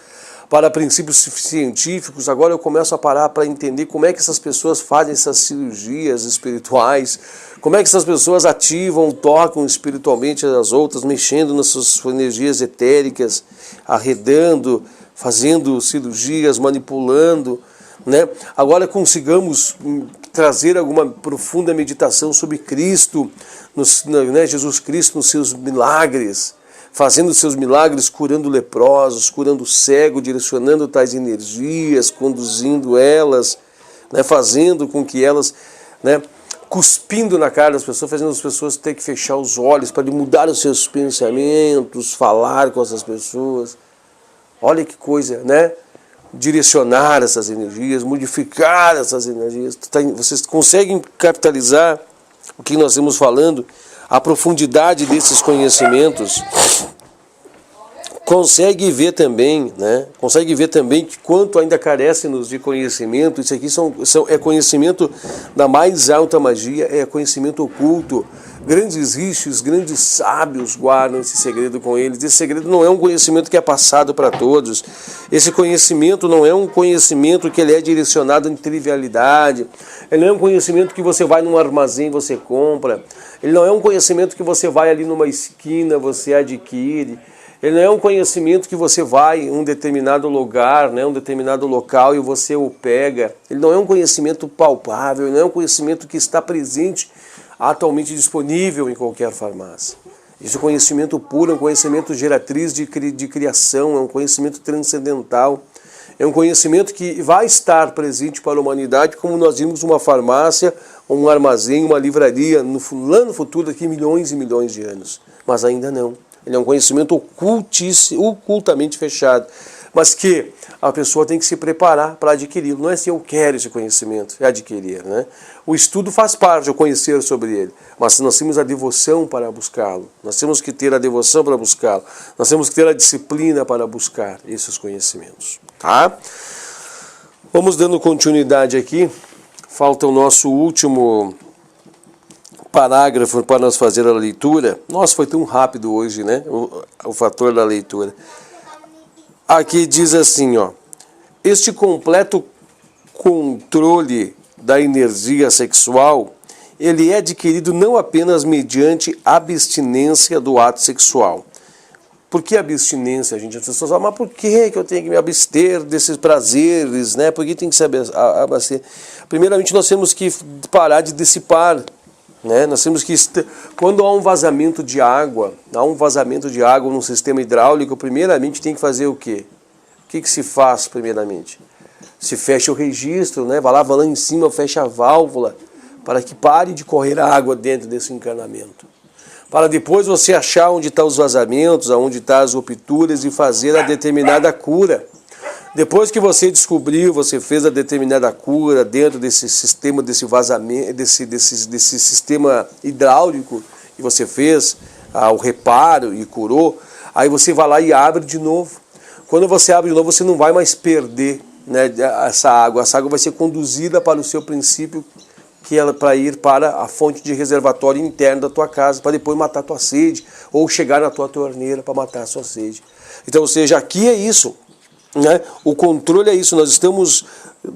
para princípios científicos. Agora eu começo a parar para entender como é que essas pessoas fazem essas cirurgias espirituais, como é que essas pessoas ativam, tocam espiritualmente as outras, mexendo nas suas energias etéricas, arredando, fazendo cirurgias, manipulando, né? Agora consigamos trazer alguma profunda meditação sobre Cristo, né? Jesus Cristo nos seus milagres, fazendo seus milagres, curando leprosos, curando cego, direcionando tais energias, conduzindo elas, né? Fazendo com que elas, né? Cuspindo na cara das pessoas, fazendo as pessoas ter que fechar os olhos para mudar os seus pensamentos, falar com essas pessoas. Olha que coisa, né? Direcionar essas energias, modificar essas energias. Vocês conseguem capitalizar o que nós estamos falando, a profundidade desses conhecimentos? Consegue ver também, né? Consegue ver também que quanto ainda carece-nos de conhecimento. Isso aqui é conhecimento da mais alta magia, é conhecimento oculto. Grandes rishis, grandes sábios guardam esse segredo com eles. Esse segredo não é um conhecimento que é passado para todos. Esse conhecimento não é um conhecimento que ele é direcionado em trivialidade. Ele não é um conhecimento que você vai num armazém e você compra. Ele não é um conhecimento que você vai ali numa esquina, você adquire. Ele não é um conhecimento que você vai em um determinado lugar, né, um determinado local e você o pega. Ele não é um conhecimento palpável, ele não é um conhecimento que está presente, atualmente disponível em qualquer farmácia. Esse conhecimento puro é um conhecimento geratriz de criação, é um conhecimento transcendental. É um conhecimento que vai estar presente para a humanidade, como nós vimos uma farmácia, um armazém, uma livraria, lá no futuro, daqui milhões e milhões de anos. Mas ainda não. Ele é um conhecimento ocultamente fechado. mas que a pessoa tem que se preparar para adquiri-lo. Não é se eu quero esse conhecimento, é adquirir, né? O estudo faz parte, eu conhecer sobre ele, mas nós temos a devoção para buscá-lo. Nós temos que ter a devoção para buscá-lo. Nós temos que ter a disciplina para buscar esses conhecimentos, tá? Vamos dando continuidade aqui. Falta o nosso último parágrafo para nós fazer a leitura. Nossa, foi tão rápido hoje, né? O fator da leitura. Aqui diz assim, ó: este completo controle da energia sexual, ele é adquirido não apenas mediante abstinência do ato sexual. Por que abstinência, gente? As pessoas falam, mas por que eu tenho que me abster desses prazeres, né? Por que tem que se abster? Primeiramente, nós temos que parar de dissipar, né? Nós temos que, quando há um vazamento de água num sistema hidráulico, primeiramente tem que fazer o quê? O que se faz primeiramente? Se fecha o registro, né? Vai lá em cima, fecha a válvula, para que pare de correr água dentro desse encanamento. Para depois você achar onde estão os vazamentos, onde estão as rupturas e fazer a determinada cura. Depois que você descobriu, você fez a determinada cura dentro desse sistema, desse vazamento, desse sistema hidráulico, e você fez o reparo e curou, aí você vai lá e abre de novo. Quando você abre de novo, você não vai mais perder, né, essa água. Essa água vai ser conduzida para o seu princípio, que ela para ir para a fonte de reservatório interno da tua casa, para depois matar a tua sede, ou chegar na tua torneira para matar a sua sede. Então, ou seja, aqui é isso, né? O controle é isso, nós estamos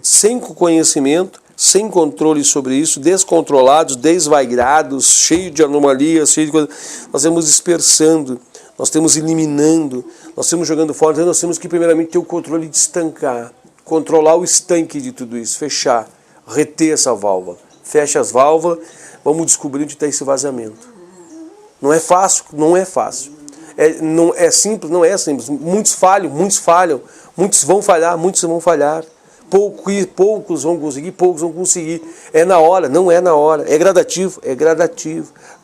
sem conhecimento, sem controle sobre isso, descontrolados, desvairados, cheios de anomalias, cheios de coisas. Nós estamos dispersando, nós estamos eliminando, nós estamos jogando fora, então nós temos que primeiramente ter o controle de estancar, controlar o estanque de tudo isso, fechar, reter essa válvula. Fecha as válvulas, vamos descobrir onde está esse vazamento. Não é fácil, não é fácil. Não é simples, não é simples. Muitos falham, muitos vão falhar. Poucos vão conseguir. É na hora, não é na hora. É gradativo.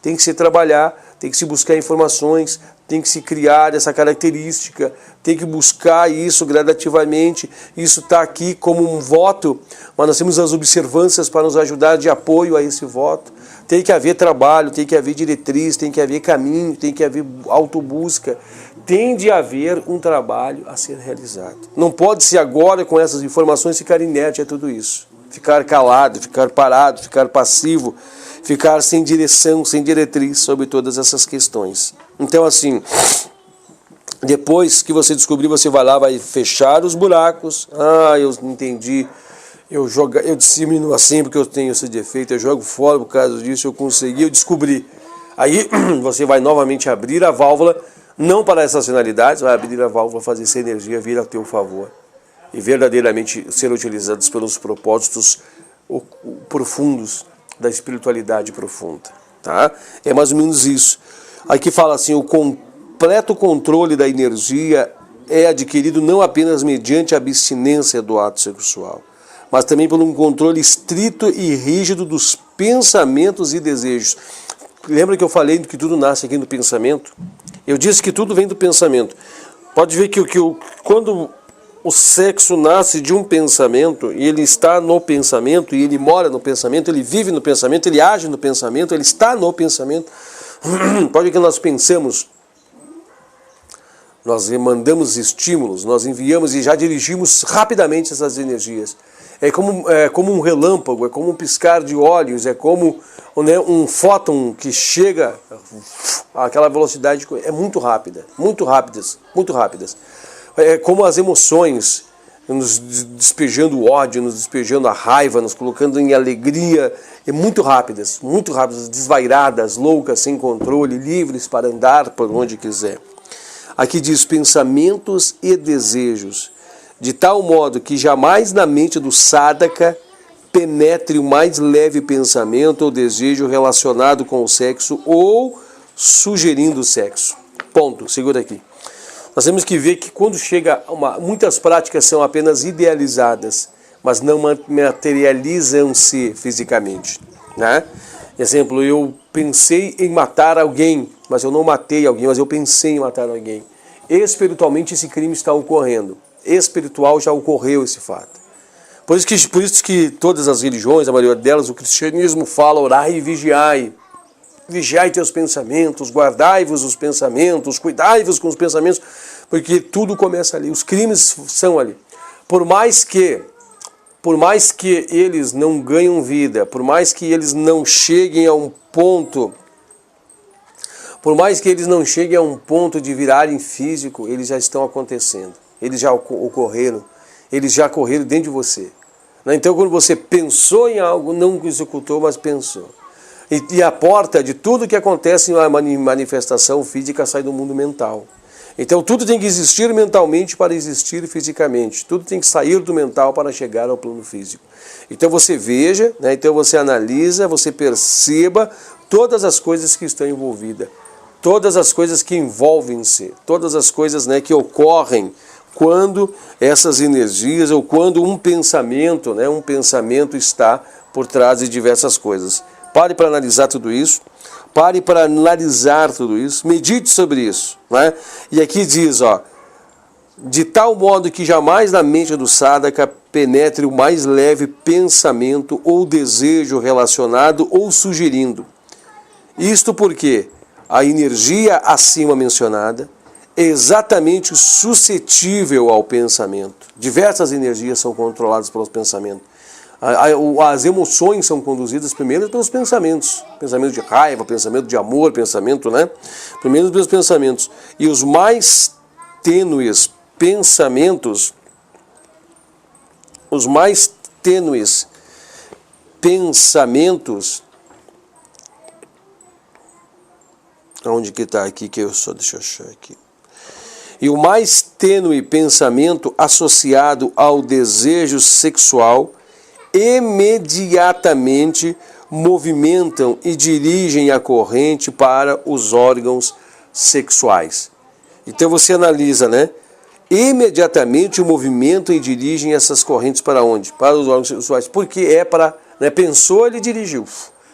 Tem que se trabalhar, tem que se buscar informações, tem que se criar essa característica, tem que buscar isso gradativamente. Isso está aqui como um voto, mas nós temos as observâncias para nos ajudar de apoio a esse voto. Tem que haver trabalho, tem que haver diretriz, tem que haver caminho, tem que haver autobusca. Tem de haver um trabalho a ser realizado. Não pode ser agora, com essas informações, ficar inerte a tudo isso. Ficar calado, ficar parado, ficar passivo, ficar sem direção, sem diretriz sobre todas essas questões. Então, assim, depois que você descobrir, você vai lá, vai fechar os buracos. Eu entendi. Eu dissemino assim porque eu tenho esse defeito, eu jogo fora por causa disso, eu consegui, eu descobri. Aí você vai novamente abrir a válvula, não para essas finalidades, vai abrir a válvula, fazer essa energia vir a teu favor e verdadeiramente ser utilizados pelos propósitos profundos da espiritualidade profunda, tá? É mais ou menos isso. Aqui fala assim, o completo controle da energia é adquirido não apenas mediante a abstinência do ato sexual, mas também por um controle estrito e rígido dos pensamentos e desejos. Lembra que eu falei que tudo nasce aqui no pensamento? Eu disse que tudo vem do pensamento. Pode ver que quando o sexo nasce de um pensamento, e ele está no pensamento, e ele mora no pensamento, ele vive no pensamento, ele age no pensamento, ele está no pensamento. Pode ver que nós pensamos, nós mandamos estímulos, nós enviamos e já dirigimos rapidamente essas energias. É como um relâmpago, é como um piscar de olhos, é como, né, um fóton que chega àquela velocidade, é muito rápida, muito rápidas. É como as emoções, nos despejando o ódio, nos despejando a raiva, nos colocando em alegria, muito rápidas, desvairadas, loucas, sem controle, livres para andar por onde quiser. Aqui diz pensamentos e desejos, de tal modo que jamais na mente do sadhaka penetre o mais leve pensamento ou desejo relacionado com o sexo ou sugerindo o sexo. Ponto. Segura aqui. Nós temos que ver que quando chega muitas práticas são apenas idealizadas, mas não materializam-se fisicamente, né? Exemplo, eu pensei em matar alguém, mas eu não matei alguém, mas eu pensei em matar alguém. Espiritualmente esse crime está ocorrendo. espiritual já ocorreu esse fato. Por isso que todas as religiões, a maioria delas, o cristianismo fala, orai e vigiai. Vigiai teus pensamentos, guardai-vos os pensamentos, cuidai-vos com os pensamentos, porque tudo começa ali, os crimes são ali. Por mais que eles não ganham vida, por mais que eles não cheguem a um ponto, de virarem físico, eles já estão acontecendo, eles já ocorreram, eles já ocorreram dentro de você. Então, quando você pensou em algo, não executou, mas pensou. E a porta de tudo que acontece em manifestação física sai do mundo mental. Então, tudo tem que existir mentalmente para existir fisicamente. Tudo tem que sair do mental para chegar ao plano físico. Então, você veja, né? Então você analisa, você perceba todas as coisas que estão envolvidas. Todas as coisas que envolvem-se. Todas as coisas, né, que ocorrem quando essas energias ou quando um pensamento está por trás de diversas coisas. Pare para analisar tudo isso. Medite sobre isso, né? E aqui diz, ó, de tal modo que jamais na mente do sadhaka penetre o mais leve pensamento ou desejo relacionado ou sugerindo. Isto porque a energia acima mencionada é exatamente suscetível ao pensamento. Diversas energias são controladas pelos pensamentos. As emoções são conduzidas primeiro pelos pensamentos. Pensamento de raiva, pensamento de amor, pensamento, né? Primeiro pelos pensamentos. E os mais tênues pensamentos, onde que está aqui que eu só, deixa eu achar aqui. E o mais tênue pensamento associado ao desejo sexual imediatamente movimentam e dirigem a corrente para os órgãos sexuais. Então você analisa, né? Imediatamente o movimento e dirigem essas correntes para onde? Para os órgãos sexuais. Porque é para, né? Pensou, ele dirigiu.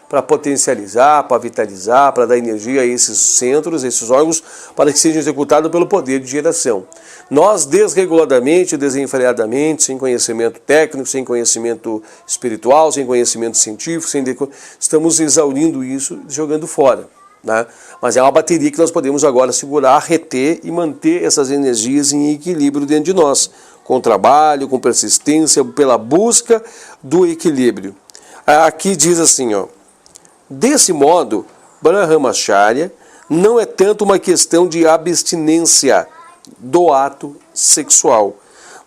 Para potencializar, para vitalizar, para dar energia a esses centros, a esses órgãos, para que sejam executados pelo poder de geração. Nós, desreguladamente, desenfreadamente, sem conhecimento técnico, sem conhecimento espiritual, sem conhecimento científico, estamos exaurindo isso, jogando fora, né? Mas é uma bateria que nós podemos agora segurar, reter e manter essas energias em equilíbrio dentro de nós, com trabalho, com persistência, pela busca do equilíbrio. Aqui diz assim, ó, desse modo, Brahmacharya não é tanto uma questão de abstinência do ato sexual,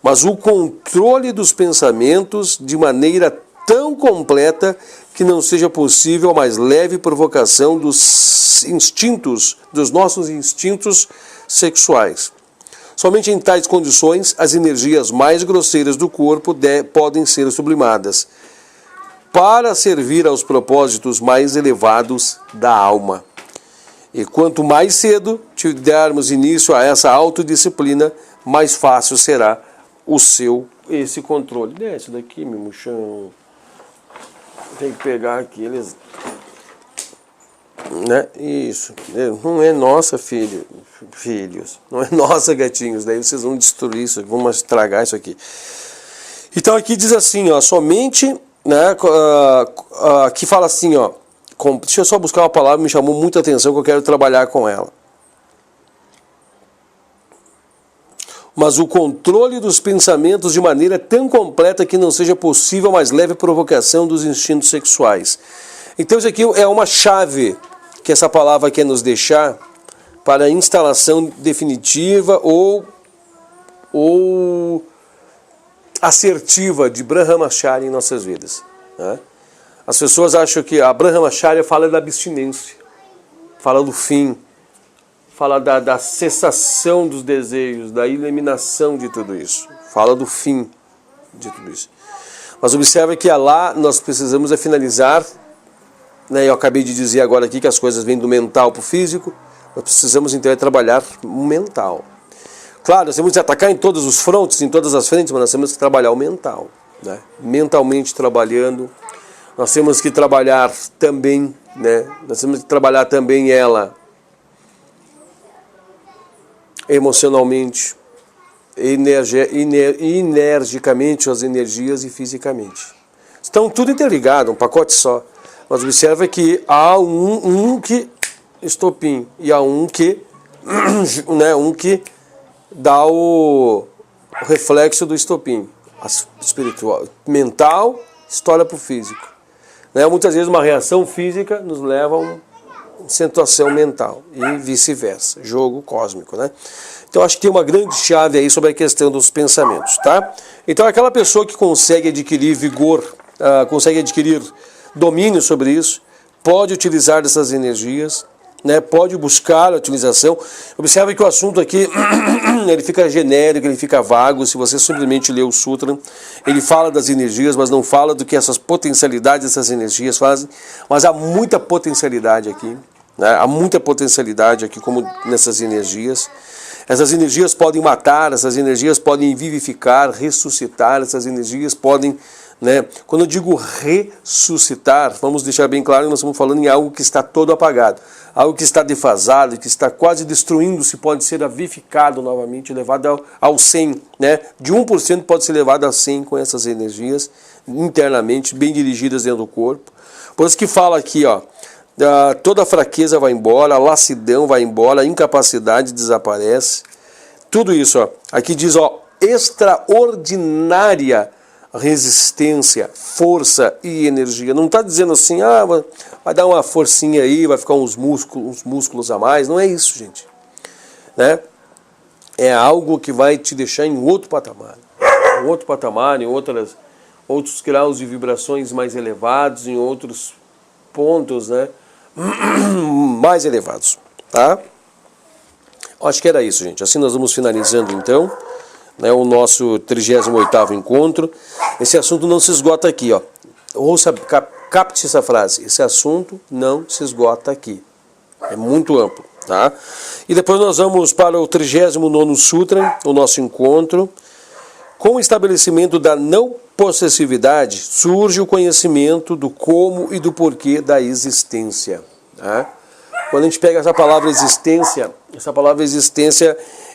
mas o controle dos pensamentos de maneira tão completa que não seja possível a mais leve provocação dos nossos instintos sexuais. Somente em tais condições, as energias mais grosseiras do corpo podem ser sublimadas, para servir aos propósitos mais elevados da alma. E quanto mais cedo dermos início a essa autodisciplina, mais fácil será esse controle. Desce daqui, meu mochão. Tem que pegar aqui, eles... Né? Isso. Não é nossa, filhos. Não é nossa, gatinhos. Daí vocês vão destruir isso, vão estragar isso aqui. Então aqui diz assim, ó, somente... Né, que fala assim, ó, deixa eu só buscar uma palavra que me chamou muita atenção, que eu quero trabalhar com ela. Mas o controle dos pensamentos de maneira tão completa que não seja possível a mais leve provocação dos instintos sexuais. Então isso aqui é uma chave que essa palavra quer nos deixar para a instalação definitiva ou assertiva de Brahmacharya em nossas vidas, né? As pessoas acham que a Brahmacharya fala da abstinência, fala do fim, fala da cessação dos desejos, da eliminação de tudo isso, fala do fim de tudo isso. Mas observe que lá nós precisamos finalizar, né? Eu acabei de dizer agora aqui que as coisas vêm do mental para o físico, nós precisamos então trabalhar o mental. Claro, nós temos que atacar em todos os frontes, em todas as frentes, mas nós temos que trabalhar o mental, né? Mentalmente trabalhando, nós temos que trabalhar também, né? Nós temos que trabalhar também ela emocionalmente, energicamente as energias e fisicamente. Estão tudo interligado, um pacote só. Mas observa que há um que estopim e há um que, né, um que dá o reflexo do estopim. Espiritual, mental, história para o físico. Né? Muitas vezes uma reação física nos leva a uma situação mental e vice-versa, jogo cósmico, né? Então acho que tem uma grande chave aí sobre a questão dos pensamentos, tá? Então aquela pessoa que consegue adquirir vigor, consegue adquirir domínio sobre isso, pode utilizar dessas energias, né? Pode buscar a utilização. Observe que o assunto aqui ele fica genérico, ele fica vago. Se você simplesmente lê o Sutra, ele fala das energias, mas não fala do que essas potencialidades dessas energias fazem. Mas há muita potencialidade aqui, né? Há muita potencialidade aqui como nessas energias. Essas energias podem matar, essas energias podem vivificar, ressuscitar, essas energias podem, né? Quando eu digo ressuscitar, vamos deixar bem claro que nós estamos falando em algo que está todo apagado, algo que está defasado, que está quase destruindo-se, pode ser avivificado novamente, levado ao 100, né? De 1% pode ser levado a 100 com essas energias internamente, bem dirigidas dentro do corpo. Por isso que fala aqui, ó, toda a fraqueza vai embora, a lassidão vai embora, a incapacidade desaparece. Tudo isso, ó, aqui diz, ó, extraordinária resistência, força e energia. Não está dizendo assim, vai dar uma forcinha aí, vai ficar uns músculos a mais. Não é isso, gente. Né? É algo que vai te deixar em outro patamar. Em outros graus de vibrações mais elevados, em outros pontos, né? mais elevados. Tá? Acho que era isso, gente. Assim nós vamos finalizando, então, né, o nosso 38º encontro. Esse assunto não se esgota aqui, ó. Ouça, capte essa frase. Esse assunto não se esgota aqui. É muito amplo, tá? E depois nós vamos para o 39º Sutra, o nosso encontro. Com o estabelecimento da não possessividade, surge o conhecimento do como e do porquê da existência. Tá? Quando a gente pega essa palavra existência,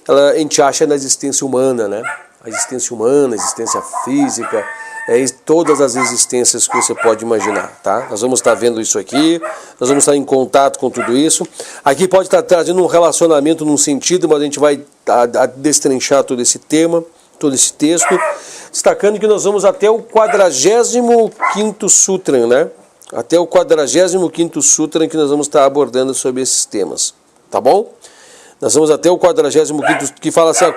a gente acha na existência humana, né? A existência humana, a existência física, todas as existências que você pode imaginar, tá? Nós vamos estar vendo isso aqui, nós vamos estar em contato com tudo isso. Aqui pode estar trazendo um relacionamento num sentido, mas a gente vai destrinchar todo esse tema, todo esse texto, destacando que nós vamos até o 45º Sutra, né? Até o 45º Sutra que nós vamos estar abordando sobre esses temas, tá bom? Nós vamos até o 45º, que fala assim, a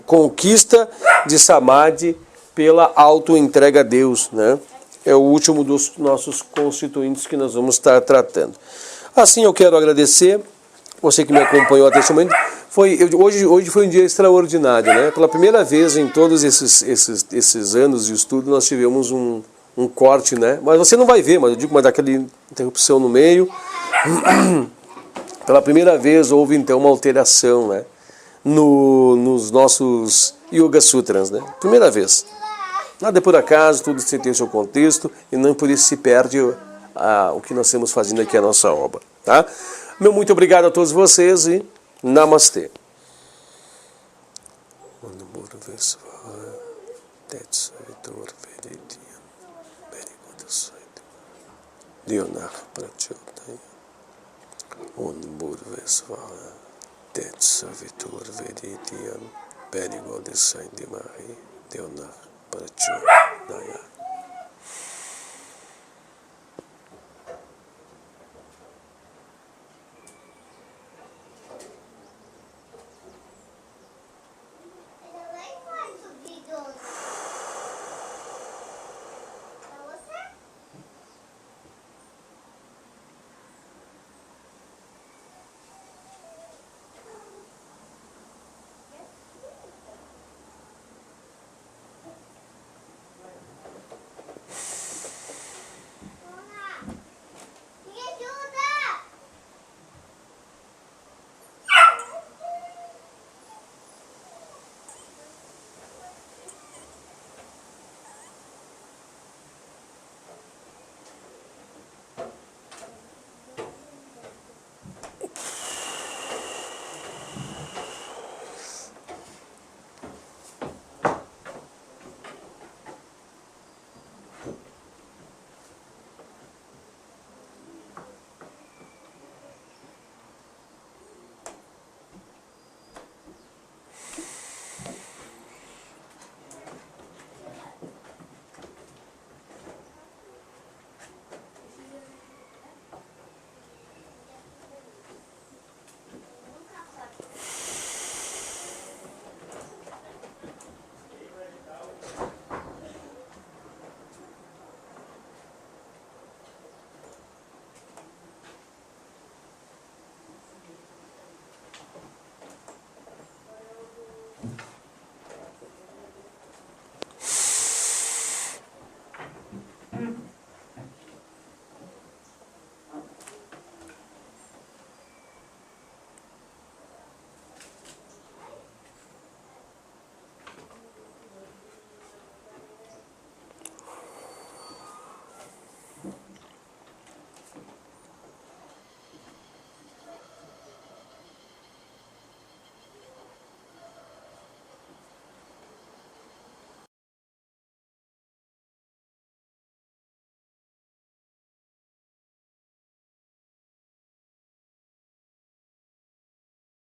conquista de Samadhi pela auto-entrega a Deus, né? É o último dos nossos constituintes que nós vamos estar tratando. Assim eu quero agradecer você que me acompanhou até esse momento. Hoje foi um dia extraordinário, né? Pela primeira vez em todos esses anos de estudo nós tivemos um corte, né? Mas você não vai ver, mas eu digo, mas daquela interrupção no meio. Pela primeira vez houve então uma alteração, né, nos nossos Yoga Sutras, né? Primeira vez. Nada é por acaso, tudo tem seu contexto e não por isso se perde o que nós estamos fazendo aqui, a nossa obra, tá? Meu muito obrigado a todos vocês e Namastê. Onburvesvara, Tetsavitur Veditiam, Perigodesai Dimahi, Deonar Prachodaya.